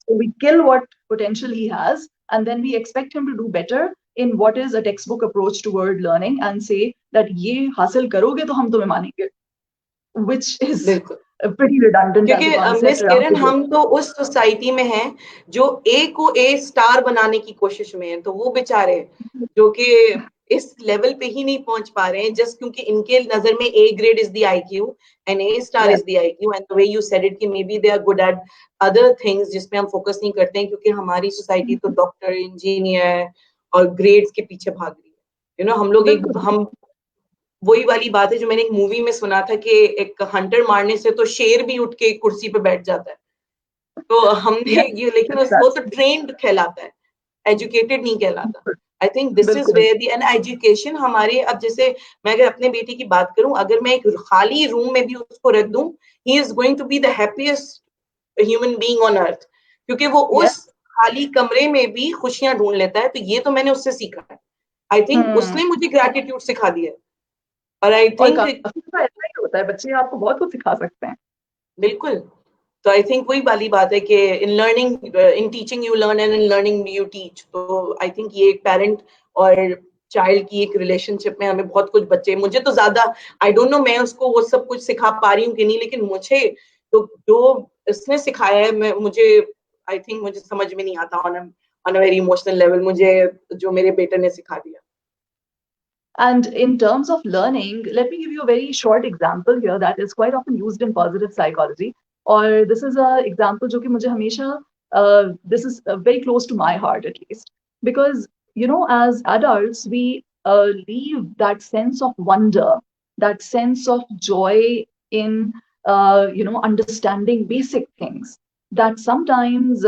So we kill what potential he has, and then we expect him to do better in what is a textbook approach toward learning and say that ये हासिल करोगे तो हम तुम्हें मानेंगे, which is pretty redundant. क्योंकि मिस किरण, हम तो उस सोसाइटी में हैं जो ए को ए स्टार बनाने की कोशिश में है, तो वो बेचारे जो कि इस लेवल पे ही नहीं पहुंच पा रहे हैं, जस्ट क्योंकि इनके नजर में A grade is the IQ and A star is the IQ, and the way you said it कि may be they are good at other things जिसमें हम फोकस नहीं करते हैं, क्योंकि हमारी सोसाइटी तो डॉक्टर, इंजीनियर और ग्रेड्स के पीछे भाग रही है. हम लोग हम वही वाली बात है जो मैंने एक मूवी में सुना था कि एक हंटर मारने से तो शेर भी उठ के कुर्सी पे बैठ जाता है. तो हमने ये, लेकिन वो तो ट्रेन्ड कहलाता है, एजुकेटेड नहीं कहलाता. I think this is where the an education हमारे, अब जैसे मैं अगर अपने बेटे की बात करूं, अगर मैं एक खाली रूम में भी उसको रख दूं, he is going to be the happiest human being on earth, क्योंकि वो उस खाली कमरे में भी खुशियां ढूंढ लेता है. तो ये तो मैंने उससे सीखा है. आई थिंक उसने मुझे ग्रैटिट्यूड सिखा दिया. और आई थिंक ऐसा ही होता है, बच्चे आपको बहुत कुछ सिखा सकते हैं. बिल्कुल. तो आई थिंक वही वाली बात है कि in learning, in teaching you learn and in learning you teach. तो आई थिंक ये एक पेरेंट और चाइल्ड की एक रिलेशनशिप में हमें बहुत कुछ, बच्चे, मुझे तो ज्यादा आई डोंट नो मैं उसको वो सब कुछ सिखा पा रही हूँ कि नहीं, लेकिन मुझे तो जो इसने सिखाया है, मुझे आई थिंक मुझे समझ में नहीं आता on a very emotional level, मुझे जो मेरे बेटे ने सिखा दिया. And in terms of learning, let me give you a very short example here that is quite often used in positive psychology. Or this is an example जो कि मुझे हमेशा this is very close to my heart at least, because as adults we leave that sense of wonder, that sense of joy in understanding basic things that sometimes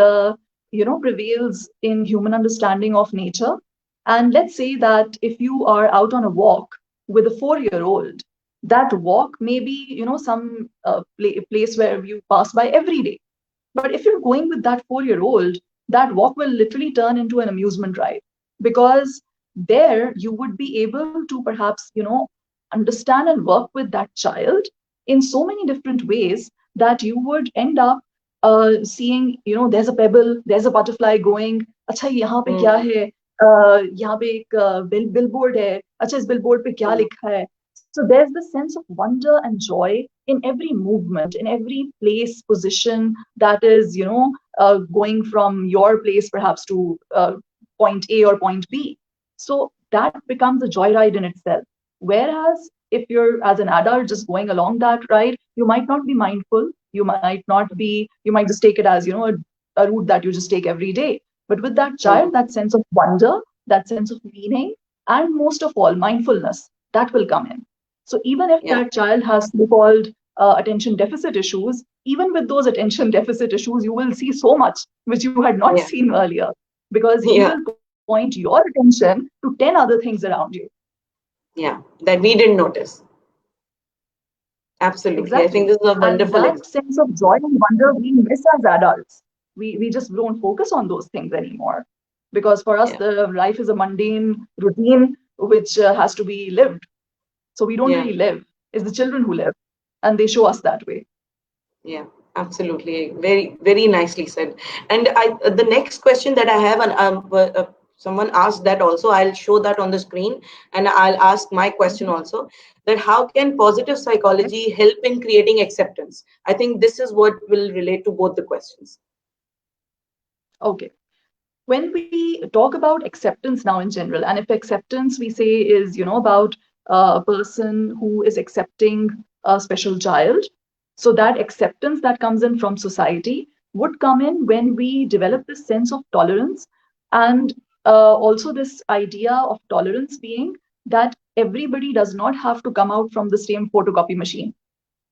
prevails in human understanding of nature. And let's say that if you are out on a walk with a 4-year-old, that walk may be, some place where you pass by every day. But if you're going with that 4-year-old, that walk will literally turn into an amusement ride, because there you would be able to perhaps, understand and work with that child in so many different ways that you would end up seeing, there's a pebble, there's a butterfly going, acha yahan pe kya hai? यहाँ पे एक billboard है, अच्छा इस billboard पे क्या लिखा है. So there's the sense of wonder and joy in every movement, in every place, position that is, going from your place perhaps to point A or point B. So that becomes a joyride in itself. Whereas if you're as an adult just going along that ride, you might not be mindful. You might just take it as, a route that you just take every day. But with that child, that sense of wonder, that sense of meaning, and most of all, mindfulness, that will come in. So even if that child has so-called attention deficit issues, even with those attention deficit issues, you will see so much which you had not seen earlier. because he Yeah, will point your attention to 10 other things around you. yeah, that we didn't notice. Absolutely. I think Exactly. this is a And wonderful that example. sense of joy and wonder we miss as adults. We just don't focus on those things anymore. Because for us, Yeah, the life is a mundane routine which has to be lived. So we don't yeah, really live. It's the children who live, and they show us that way. yeah. Absolutely. Very, very nicely said. And the next question that I have, and someone asked that also. I'll show that on the screen, and I'll ask my question Mhm. also. That how can positive Okay. psychology help in creating acceptance? I think this is what will relate to both the questions. Okay. When we talk about acceptance now in general, and if acceptance we say is, about a person who is accepting a special child, so that acceptance that comes in from society would come in when we develop this sense of tolerance, and also this idea of tolerance being that everybody does not have to come out from the same photocopy machine.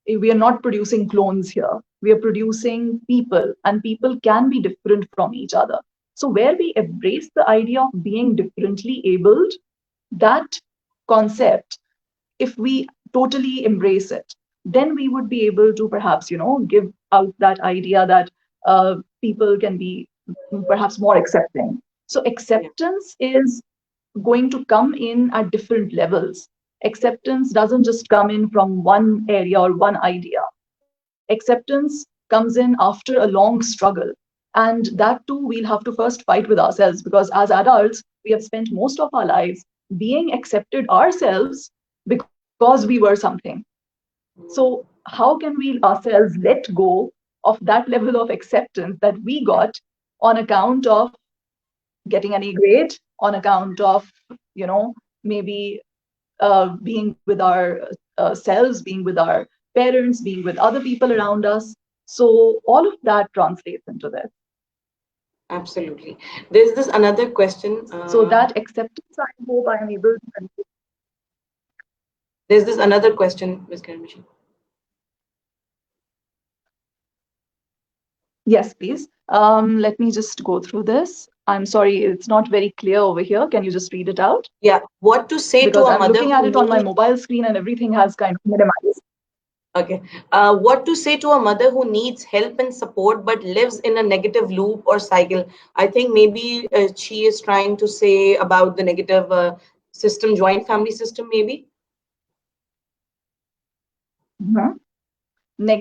We are not producing clones here. We are producing people, and people can be different from each other. So, where we embrace the idea of being differently abled, that concept, if we totally embrace it, then we would be able to perhaps, give out that idea that people can be perhaps more accepting. So, Yeah, acceptance is going to come in at different levels. Acceptance doesn't just come in from one area or one idea. Acceptance comes in after a long struggle. And that too, we'll have to first fight with ourselves, because as adults, we have spent most of our lives being accepted ourselves because we were something. So, how can we ourselves let go of that level of acceptance that we got on account of getting an A grade, on account of, maybe being with our selves, being with our parents, being with other people around us. So all of that translates into this. absolutely. There's this another question. So that acceptance, I hope I am able to convey. There's this another question, Ms. Karan. Yes, please. Let me just go through this. I'm sorry, it's not very clear over here. Can you just read it out? Yeah, what to say to Because a I'm mother looking at who it on my needs, mobile screen and everything has kind of minimized. okay, what to say to a mother who needs help and support but lives in a negative loop or cycle? I think maybe she is trying to say about the negative system, joint family system, maybe. Mhm.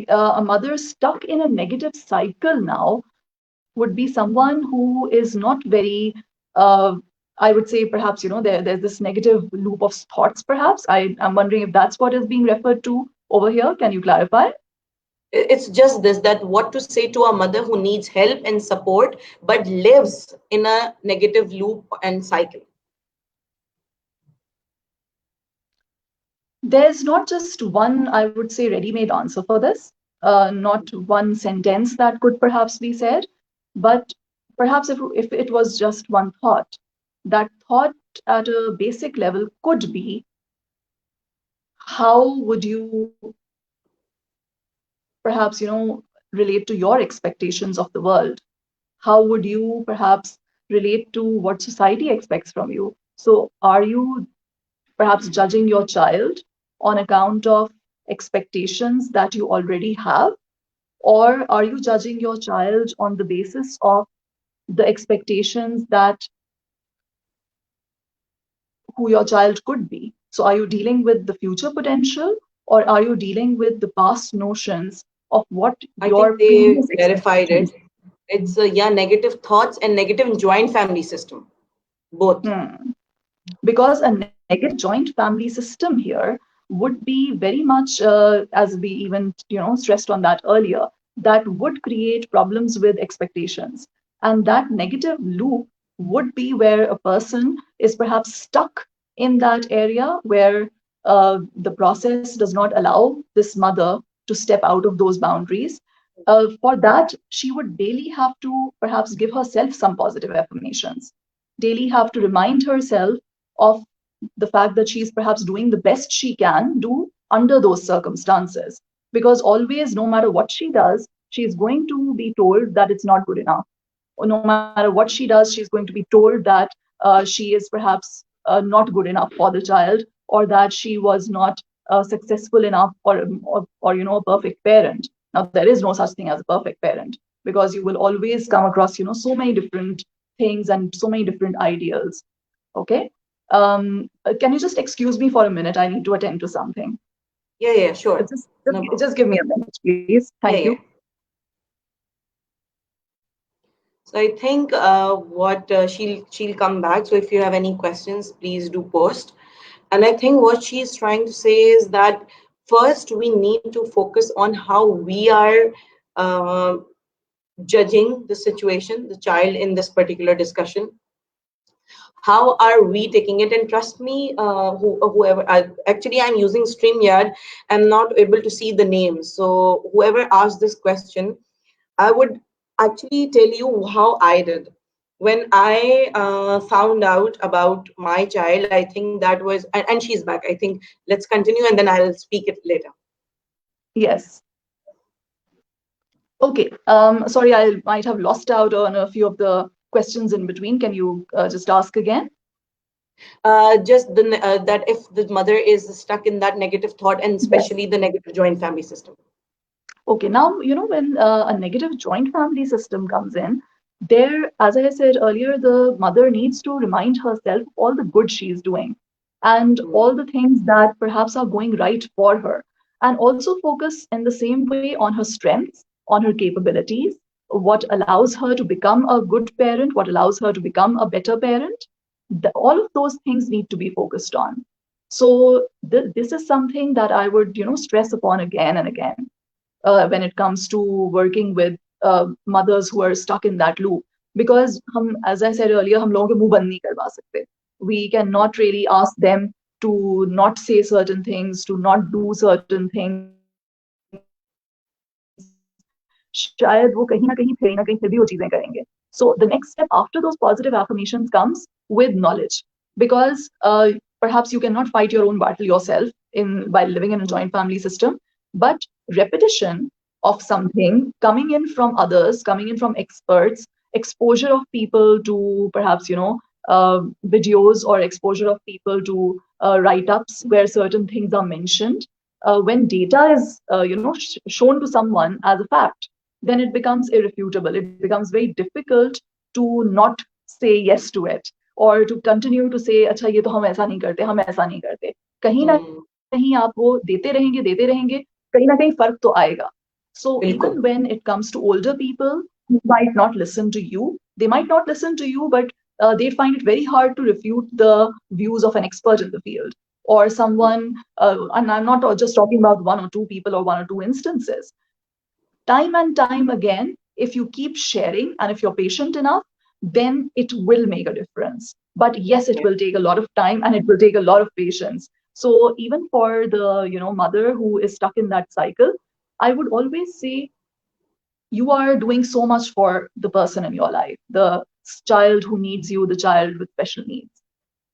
A mother stuck in a negative cycle now would be someone who is not very, uh, I would say perhaps, there's this negative loop of thoughts, perhaps. I'm wondering if that's what is being referred to over here. Can you clarify? It's just this, that what to say to a mother who needs help and support but lives in a negative loop and cycle. There's not just one, I would say, ready-made answer for this, not one sentence that could perhaps be said, but perhaps if it was just one thought, that thought at a basic level could be, how would you perhaps, relate to your expectations of the world? How would you perhaps relate to what society expects from you? So, are you perhaps judging your child on account of expectations that you already have? Or are you judging your child on the basis of the expectations that who your child could be? So, are you dealing with the future potential, or are you dealing with the past notions of what I think your they previous clarified it. expectations? It's yeah, negative thoughts and negative joint family system, both. Hmm. Because a negative joint family system here would be very much, as we even stressed on that earlier, that would create problems with expectations, and that negative loop would be where a person is perhaps stuck in that area where the process does not allow this mother to step out of those boundaries. For that, she would daily have to perhaps give herself some positive affirmations, daily have to remind herself of the fact that she's perhaps doing the best she can do under those circumstances. Because always, no matter what she does, she's going to be told that it's not good enough, no matter what she does, she's going to be told that she is perhaps not good enough for the child, or that she was not successful enough, or a perfect parent. Now, there is no such thing as a perfect parent, because you will always come across so many different things and so many different ideals. Okay. Can you just excuse me for a minute? I need to attend to something. Yeah, sure. Just, No just, problem. just give me a minute, please. Thank Yeah, you. yeah. So I think what she'll come back. So if you have any questions, please do post. And I think what she's trying to say is that first we need to focus on how we are uh, judging the situation, the child in this particular discussion. How are we taking it? And trust me, whoever, actually I'm using StreamYard, I'm not able to see the names. So whoever asked this question, I would actually tell you how I did. When I found out about my child, I think that was, and she's back. I think let's continue and then I'll speak it later. Yes. Okay. Sorry, I might have lost out on a few of the questions in between. Can you just ask again? Just that if the mother is stuck in that negative thought, and Yes. especially the negative joint family system. Okay. Now, when a negative joint family system comes in, there, as I said earlier, the mother needs to remind herself all the good she's doing and Mm, all the things that perhaps are going right for her, and also focus in the same way on her strengths, on her capabilities, what allows her to become a good parent, what allows her to become a better parent. All of those things need to be focused on. So this is something that I would stress upon again and again when it comes to working with mothers who are stuck in that loop. Because as I said earlier, हम लोगों के मुंह बंद नहीं करवा सकते. We cannot really ask them to not say certain things, to not do certain things. शायद वो कहीं ना कहीं फिर भी वो चीजें करेंगे. So the next step after those positive affirmations comes with knowledge, because perhaps you cannot fight your own battle yourself by living in a joint family system, but repetition of something coming in from others, coming in from experts, exposure of people to perhaps videos, or exposure of people to write-ups where certain things are mentioned. When data is shown to someone as a fact, then it becomes irrefutable. It becomes very difficult to not say yes to it, or to continue to say, अच्छा ये तो हम ऐसा नहीं करते, हम ऐसा नहीं करते. कहीं ना mm, कहीं आप वो देते रहेंगे, कहीं ना कहीं फर्क तो आएगा. So even बिल्कुल. when it comes to older people who might not listen to you, they might not listen to you, but they find it very hard to refute the views of an expert in the field, or someone, and I'm not just talking about one or two people or one or two instances. Time and time again, if you keep sharing and if you're patient enough, then it will make a difference. But yes, it Yeah. will take a lot of time and it will take a lot of patience. So even for the mother who is stuck in that cycle, I would always say you are doing so much for the person in your life, the child who needs you, the child with special needs.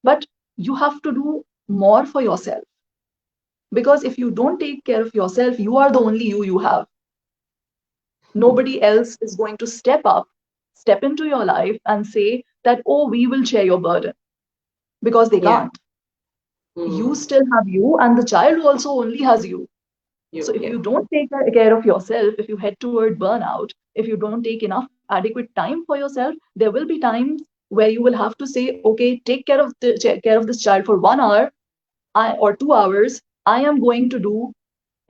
But you have to do more for yourself, because if you don't take care of yourself, you are the only you have. Nobody else is going to step up, step into your life and say that, oh, we will share your burden, because they Yeah. can't. You Mm, still have you, and the child also only has you. So if yeah. you don't take care of yourself, if you head toward burnout, if you don't take enough adequate time for yourself, there will be times where you will have to say, okay, take care of this child for 1 hour, or 2 hours. I am going to do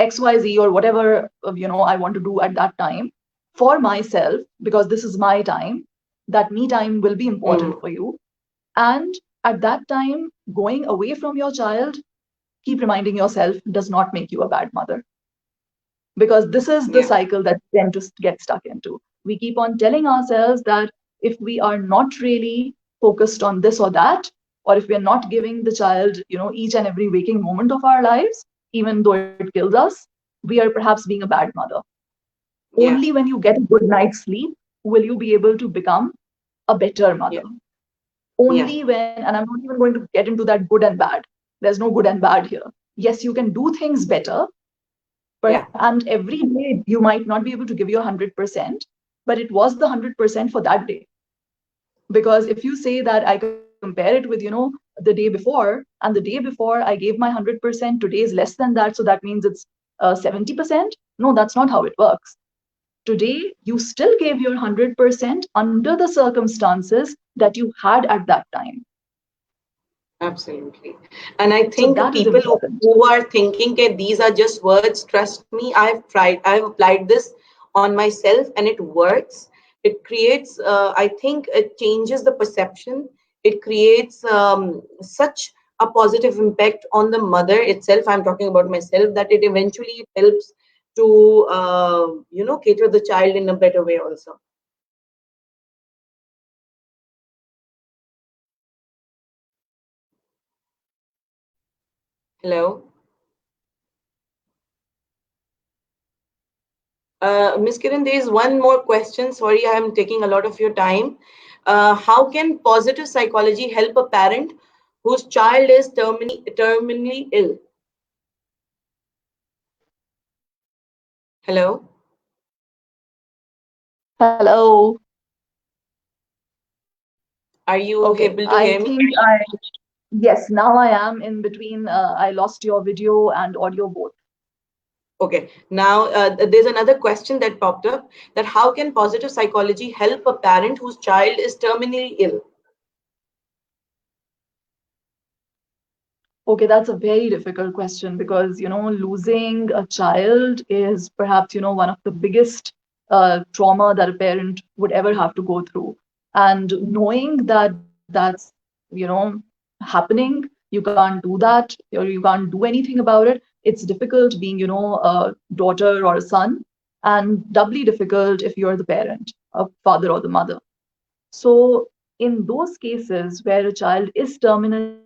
XYZ, or whatever I want to do at that time for myself, because this is my time. That me time will be Mm, important for you. And at that time, going away from your child, keep reminding yourself, does not make you a bad mother, because this is the yeah. cycle that we tend to get stuck into. We keep on telling ourselves that if we are not really focused on this or that, or if we are not giving the child, each and every waking moment of our lives, even though it kills us, we are perhaps being a bad mother. Yeah. Only when you get a good night's sleep will you be able to become a better Yeah. mother. Yeah. Only when, and I'm not even going to get into that good and bad. There's no good and bad here. Yes, you can do things better, Yeah. and every day you might not be able to give your 100%, but it was the 100% for that day. Because if you say that I compare it with, the day before, and the day before I gave my 100%, today is less than that, so that means it's 70%. No, that's not how it works. Today, you still gave your 100% under the circumstances that you had at that time. Absolutely. And I So think that is people important. who are thinking that these are just words, trust me, I've applied this on myself and it works. It creates, I think it changes the perception. It creates such a positive impact on the mother itself. I'm talking about myself, that it eventually helps to, cater the child in a better way also. Hello. Ms. Kiran, there is one more question. Sorry, I am taking a lot of your time. How can positive psychology help a parent whose child is terminally ill? Hello, Hello. are you Okay, able to I hear me? think yes, now I am in between. I lost your video and audio both. Okay. Now, there's another question that popped up, that how can positive psychology help a parent whose child is terminally ill? Okay, that's a very difficult question because, losing a child is perhaps, one of the biggest trauma that a parent would ever have to go through. And knowing that that's, happening, you can't do that or you can't do anything about it. It's difficult being, a daughter or a son, and doubly difficult if you're the parent, a father or the mother. So, in those cases where a child is terminally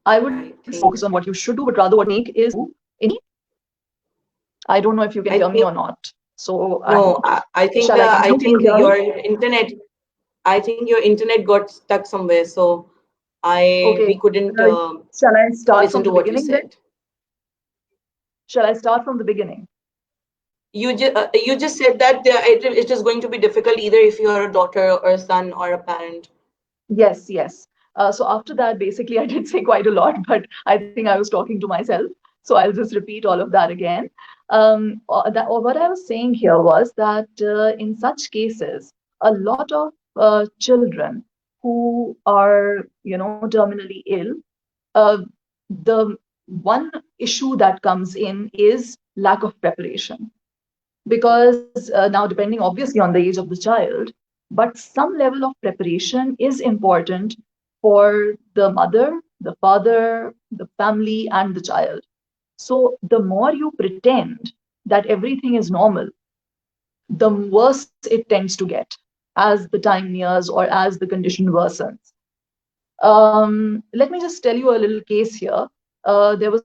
I I wouldn't think, focus on what you should do, but rather what make is any. I don't know if you can I hear me think, or not. So no, shall I I continue? Can you think hear me? your internet, I think your internet got stuck somewhere. So Okay. we couldn't Uh, shall I start listen from to the what you beginning then? said. Shall I start from the beginning? You just said that it is going to be difficult either if you are a daughter or a son or a parent. Yes, yes. So after that, basically, I did say quite a lot, but I think I was talking to myself. So I'll just repeat all of that again. What I was saying here was that in such cases, a lot of children who are, terminally ill, uh, the one issue that comes in is lack of preparation. Because now, depending obviously on the age of the child, but some level of preparation is important for the mother, the father, the family, and the child. So the more you pretend that everything is normal, the worse it tends to get as the time nears or as the condition worsens. Let me just tell you a little case here. There was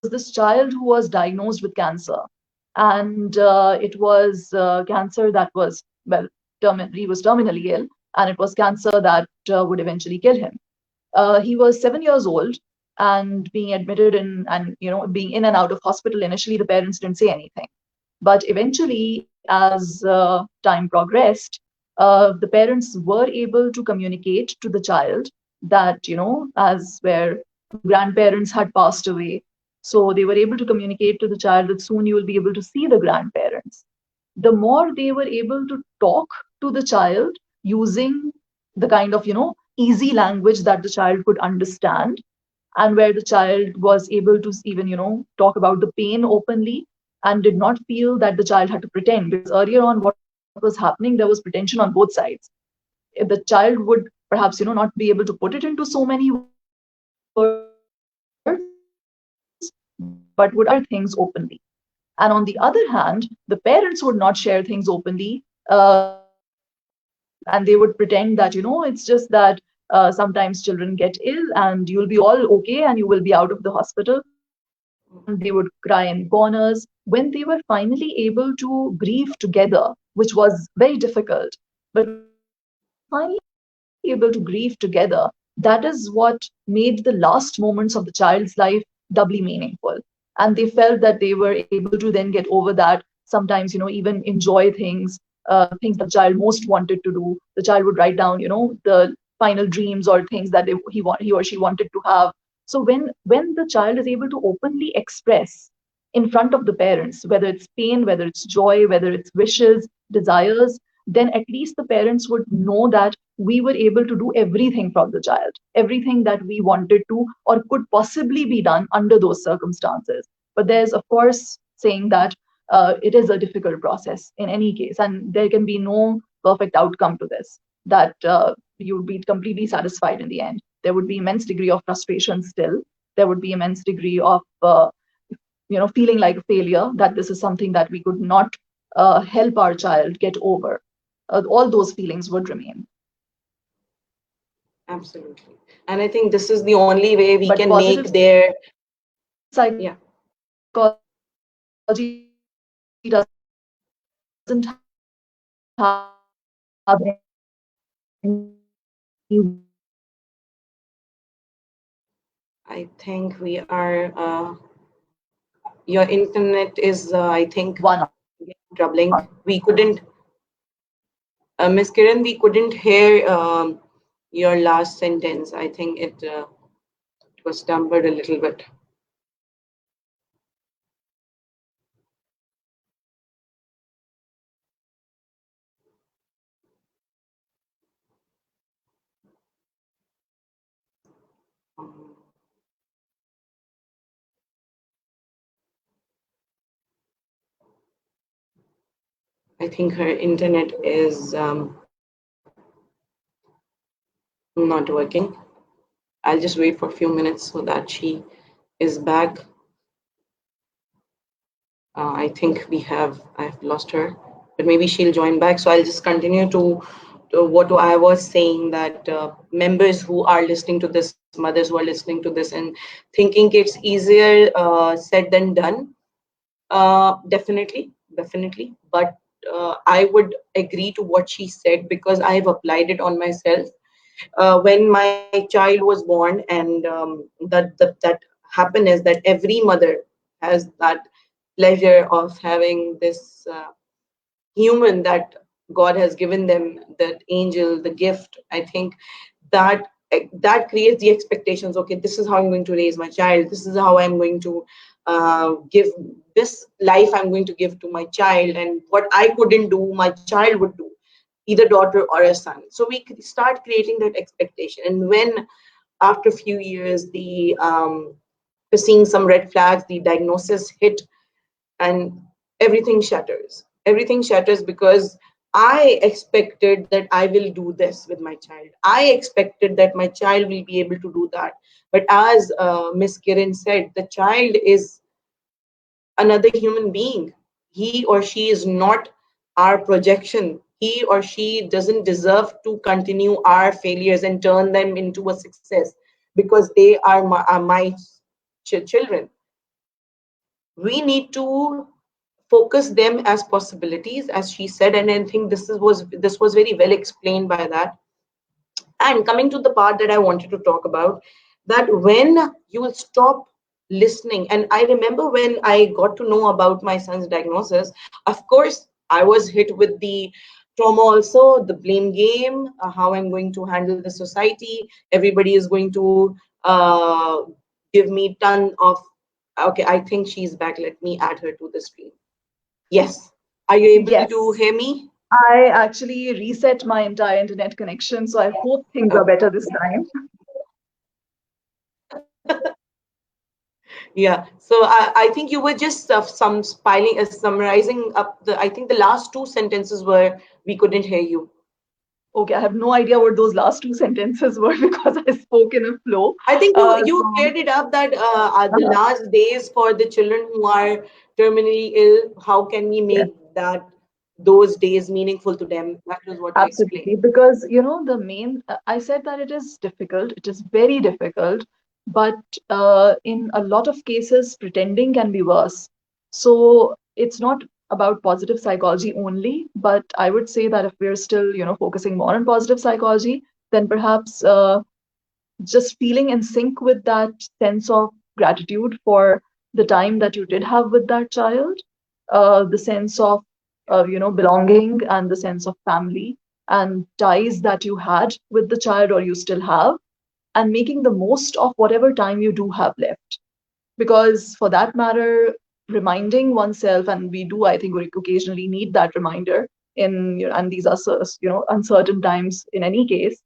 this child who was diagnosed with cancer, and it was cancer that was, well, he was terminally ill, and it was cancer that would eventually kill him. He was 7 years old and being admitted in, and being in and out of hospital. Initially, the parents didn't say anything, but eventually, as time progressed, the parents were able to communicate to the child that, as where grandparents had passed away, so they were able to communicate to the child that soon you will be able to see the grandparents. The more they were able to talk to the child using the kind of, easy language that the child could understand, and where the child was able to even, talk about the pain openly and did not feel that the child had to pretend. Because earlier on, what was happening, there was pretension on both sides. If the child would perhaps, not be able to put it into so many words, but would share things openly. And on the other hand, the parents would not share things openly, And they would pretend that, it's just that sometimes children get ill and you'll be all okay and you will be out of the hospital. And they would cry in corners. When they were finally able to grieve together, which was very difficult, but when they were finally able to grieve together, that is what made the last moments of the child's life doubly meaningful. And they felt that they were able to then get over that, sometimes, even enjoy things that the child most wanted to do. The child would write down, the final dreams or things that he or she wanted to have. So when the child is able to openly express in front of the parents, whether it's pain, whether it's joy, whether it's wishes, desires, then at least the parents would know that we were able to do everything from the child, everything that we wanted to or could possibly be done under those circumstances. But there's, of course, saying that it is a difficult process in any case, and there can be no perfect outcome to this, that you would be completely satisfied in the end. There would be immense degree of frustration still. There would be immense degree of feeling like a failure, that this is something that we could not help our child get over. All those feelings would remain. Absolutely. And I think this is the only way we But can make their psychology doesn't have any. I think we are your internet is I think troubling. We couldn't Miss Kiran, we couldn't hear your last sentence. I think it was stumbled a little bit. I think her internet is not working. I'll just wait for a few minutes so that she is back. I think I've lost her, but maybe she'll join back. So I'll just continue to what I was saying, that members who are listening to this, mothers who are listening to this and thinking it's easier said than done. Definitely. But I would agree to what she said because I've applied it on myself. When my child was born, and that happiness that every mother has, that pleasure of having this human that God has given them, that angel, the gift. I think that that creates the expectations. Okay, this is how I'm going to raise my child. This is how I'm going to give this life. I'm going to give to my child, and what I couldn't do, my child would do, either daughter or a son. So we start creating that expectation, and when after a few years we're seeing some red flags, the diagnosis hit, and everything shatters. Everything shatters because I expected that I will do this with my child. I expected that my child will be able to do that. But as Miss Kiran said, the child is another human being. He or she is not our projection. He or she doesn't deserve to continue our failures and turn them into a success because they are my children. We need to focus them as possibilities, as she said, and I think this was very well explained by that. And coming to the part that I wanted to talk about, that when you will stop listening, and I remember when I got to know about my son's diagnosis, of course I was hit with the trauma also, the blame game, how I'm going to handle the society. Everybody is going to give me ton of, okay, I think she's back. Let me add her to the stream. Yes. Are you able to hear me? I actually reset my entire internet connection, so I hope things are better this time. Yeah. So I think you were just summarizing up I think the last two sentences were we couldn't hear you. Okay, I have no idea what those last two sentences were because I spoke in a flow. I think you cleared it up that the last days for the children who are terminally ill, how can we make that those days meaningful to them. That is what you Absolutely, explained. because I said that it is difficult, it is very difficult, but in a lot of cases, pretending can be worse. So it's not about positive psychology only, but I would say that if we're still, focusing more on positive psychology, then perhaps just feeling in sync with that sense of gratitude for the time that you did have with that child, the sense of belonging and the sense of family and ties that you had with the child or you still have, and making the most of whatever time you do have left. Because for that matter, reminding oneself, and we do, I think, we occasionally need that reminder in, and these are uncertain times in any case,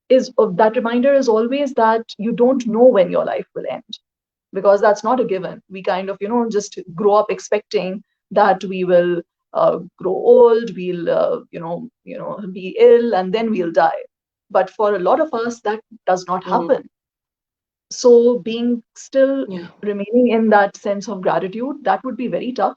is that reminder is always that you don't know when your life will end, because that's not a given. We kind of just grow up expecting that we will grow old, we'll be ill, and then we'll die. But for a lot of us, that does not Mm. happen. So being still Yeah. remaining in that sense of gratitude, that would be very tough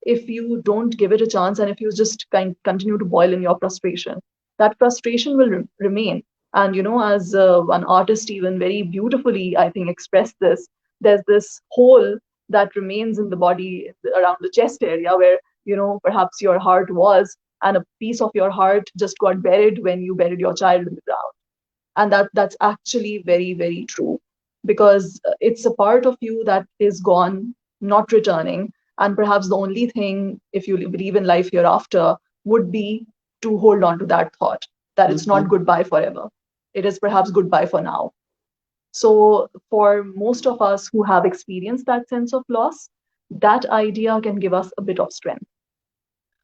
if you don't give it a chance, and if you just continue to boil in your frustration. That frustration will remain. And as one artist even very beautifully, I think, expressed this, there's this hole that remains in the body around the chest area where perhaps your heart was, and a piece of your heart just got buried when you buried your child in the ground. And that's actually very, very true, because it's a part of you that is gone, not returning. And perhaps the only thing, if you believe in life hereafter, would be to hold on to that thought that it's not goodbye forever. It is perhaps goodbye for now. So for most of us who have experienced that sense of loss, that idea can give us a bit of strength.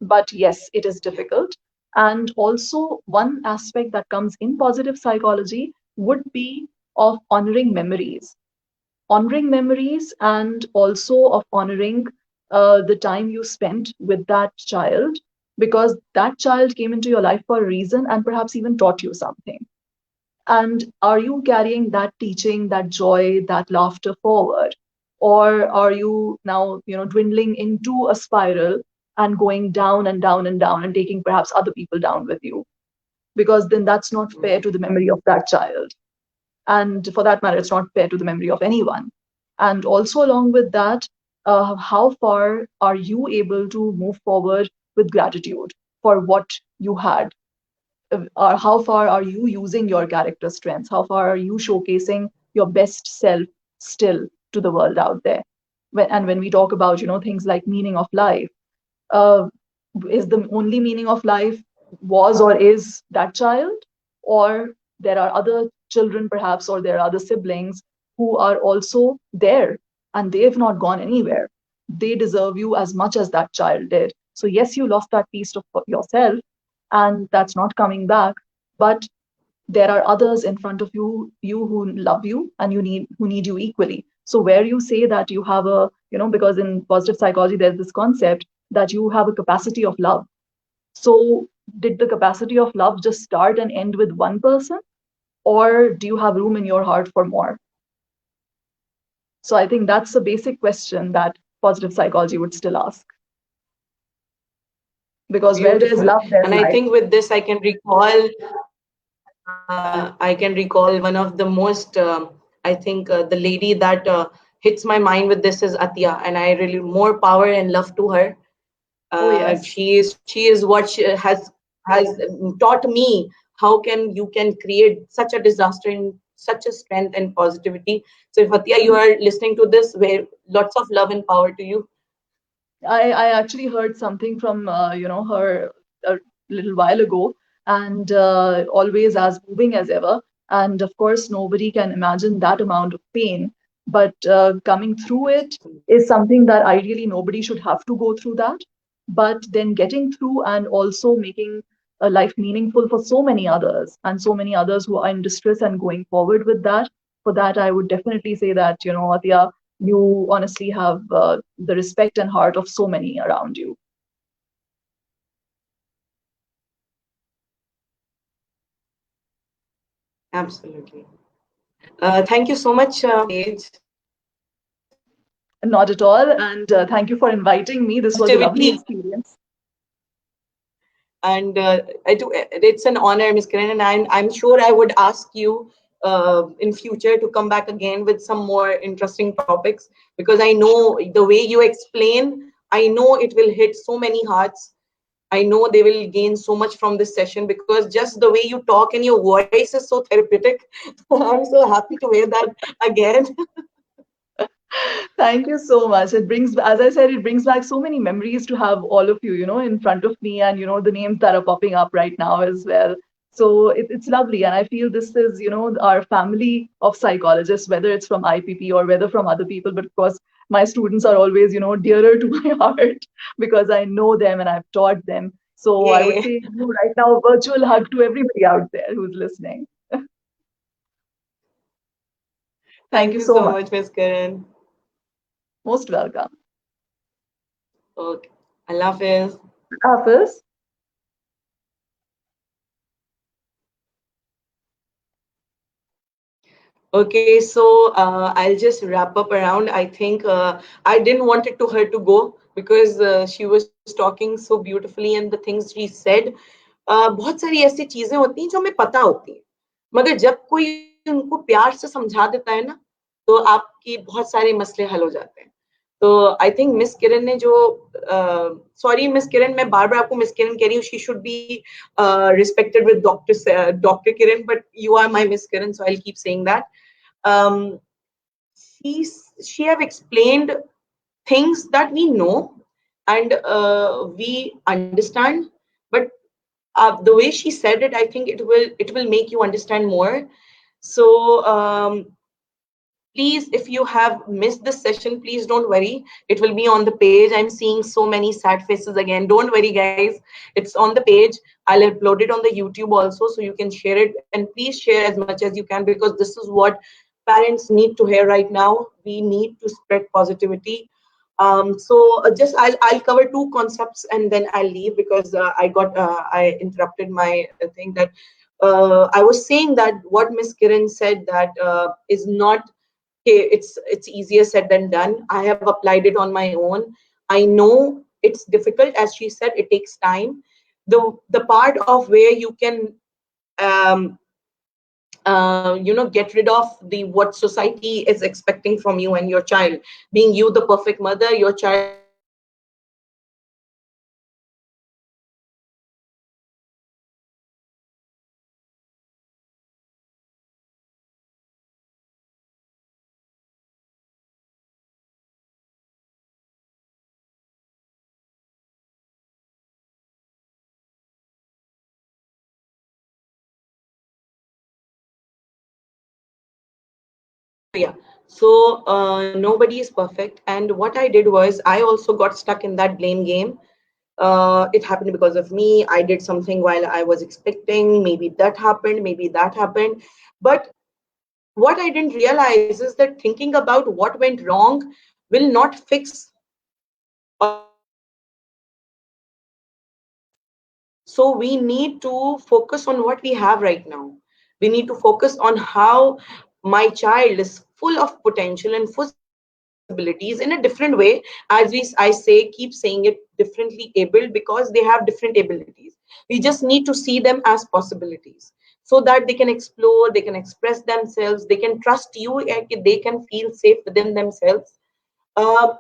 But yes, it is difficult. And also, one aspect that comes in positive psychology would be of honoring memories, and also of honoring the time you spent with that child, because that child came into your life for a reason and perhaps even taught you something. And are you carrying that teaching, that joy, that laughter forward? Or are you now, dwindling into a spiral and going down and down and down and taking perhaps other people down with you? Because then that's not fair to the memory of that child. And for that matter, it's not fair to the memory of anyone. And also, along with that, how far are you able to move forward with gratitude for what you had? Or how far are you using your character strengths? How far are you showcasing your best self still to the world out there? And when we talk about things like meaning of life, uh, is the only meaning of life was or is that child, or there are other children perhaps, or there are other siblings who are also there and they've not gone anywhere. They deserve you as much as that child did. So yes, you lost that piece of yourself, and that's not coming back, but there are others in front of you who love you and who need you equally. So where you say that you have a, because in positive psychology there's this concept that you have a capacity of love. So did the capacity of love just start and end with one person, or do you have room in your heart for more? So I think that's a basic question that positive psychology would still ask, because where there's Beautiful. love there's And I life. think with this, I can recall one of the most, I think the lady that hits my mind with this is Atia, and I really more power and love to her. Oh yes. She is what she has taught me how you can create such a disaster in such a strength and positivity. So if Atia, you are listening to this, where lots of love and power to you. I actually heard something from her a little while ago, and always as moving as ever. And of course, nobody can imagine that amount of pain. But coming through it is something that ideally nobody should have to go through that. But then getting through and also making a life meaningful for so many others, and so many others who are in distress and going forward with that. For that, I would definitely say that, Athiya, you honestly have the respect and heart of so many around you. Absolutely. Thank you so much, Paige. Not at all. And thank you for inviting me. This was a lovely Positivity. experience. And it's an honor, Ms. Kiran, and I'm sure I would ask you in future to come back again with some more interesting topics, because I know the way you explain, I know it will hit so many hearts. I know they will gain so much from this session, because just the way you talk and your voice is so therapeutic. I'm so happy to hear that again. Thank you so much. It brings, as I said, it brings back so many memories to have all of you, in front of me, and the names that are popping up right now as well. So it's lovely, and I feel this is, our family of psychologists, whether it's from IPP or whether from other people. But of course, my students are always, dearer to my heart because I know them and I've taught them. So I would Yay. say, right now, a virtual hug to everybody out there who's listening. Thank Thank you you so so much. much, Ms. Karan. Most welcome. Okay. Allah Hafiz. Hafiz. Okay, so I'll just wrap up around. I think I didn't want it to her to go, because she was talking so beautifully, and the things she said, बहुत सारी ऐसी चीजें होती हैं जो हमें पता होती हैं, मगर जब कोई उनको प्यार से समझा देता है ना, तो आपकी बहुत सारे मसले हल हो जाते हैं. तो आई थिंक मिस किरण ने जो, सॉरी मिस किरण, मैं बार बार आपको मिस किरण कह रही हूँ, she should be respected with doctor Kiran, but you are my miss Kiran, so I keep saying that. um, she have explained things that we know, and we understand, but the way she said it, I think it will make you understand more. So please, if you have missed this session, please don't worry, it will be on the page. I'm seeing so many sad faces again. Don't worry, guys, it's on the page. I'll upload it on the YouTube also, so you can share it, and please share as much as you can, because this is what parents need to hear right now. We need to spread positivity. Just I'll cover two concepts and then I'll leave, because I interrupted my thing, that I was saying that what Miss Kiran said, that is not, okay, it's easier said than done. I have applied it on my own. I know it's difficult, as she said, it takes time. The part of where you can um, get rid of the what society is expecting from you and your child, being you the perfect mother, your child being the perfect father, your child being the perfect nobody is perfect. And what I did was, I also got stuck in that blame game. It happened because of me. I did something while I was expecting. Maybe that happened. Maybe that happened. But what I didn't realize is that thinking about what went wrong will not fix or change the situation. So we need to focus on what we have right now. We need to focus on how my child is full of potential and full of possibilities in a different way. As I say, keep saying it, differently abled, because they have different abilities. We just need to see them as possibilities, so that they can explore, they can express themselves, they can trust you, and they can feel safe within themselves. Uh,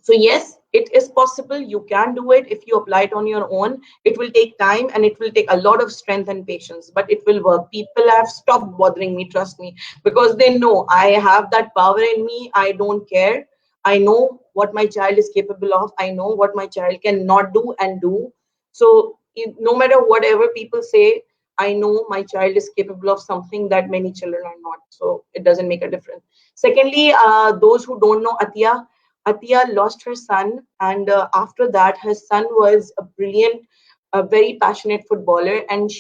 so yes, it is possible. You can do it if you apply it on your own. It will take time and it will take a lot of strength and patience, but it will work. People have stopped bothering me, trust me, because they know I have that power in me. I don't care. I know what my child is capable of. I know what my child cannot do and do. So no matter whatever people say, I know my child is capable of something that many children are not. So it doesn't make a difference. Secondly, those who don't know Atia, Atia lost her son, and after that, her son was a brilliant, a very passionate footballer. And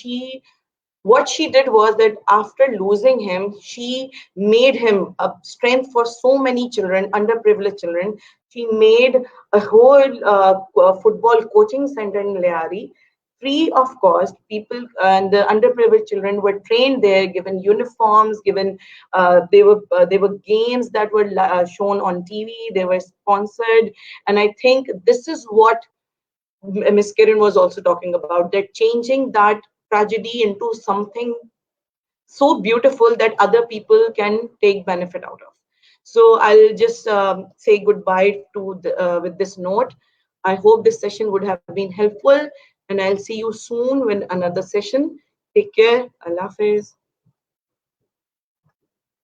what she did was that after losing him, she made him a strength for so many children, underprivileged children. She made a whole football coaching center in Leari, free of cost. People and the underprivileged children were trained there, given uniforms, given there were games that were shown on TV. They were sponsored, and I think this is what Miss Kiran was also talking about, that changing that tragedy into something so beautiful that other people can take benefit out of. So I'll just say goodbye to with this note. I hope this session would have been helpful, and I'll see you soon with another session. Take care. Allah Hafiz.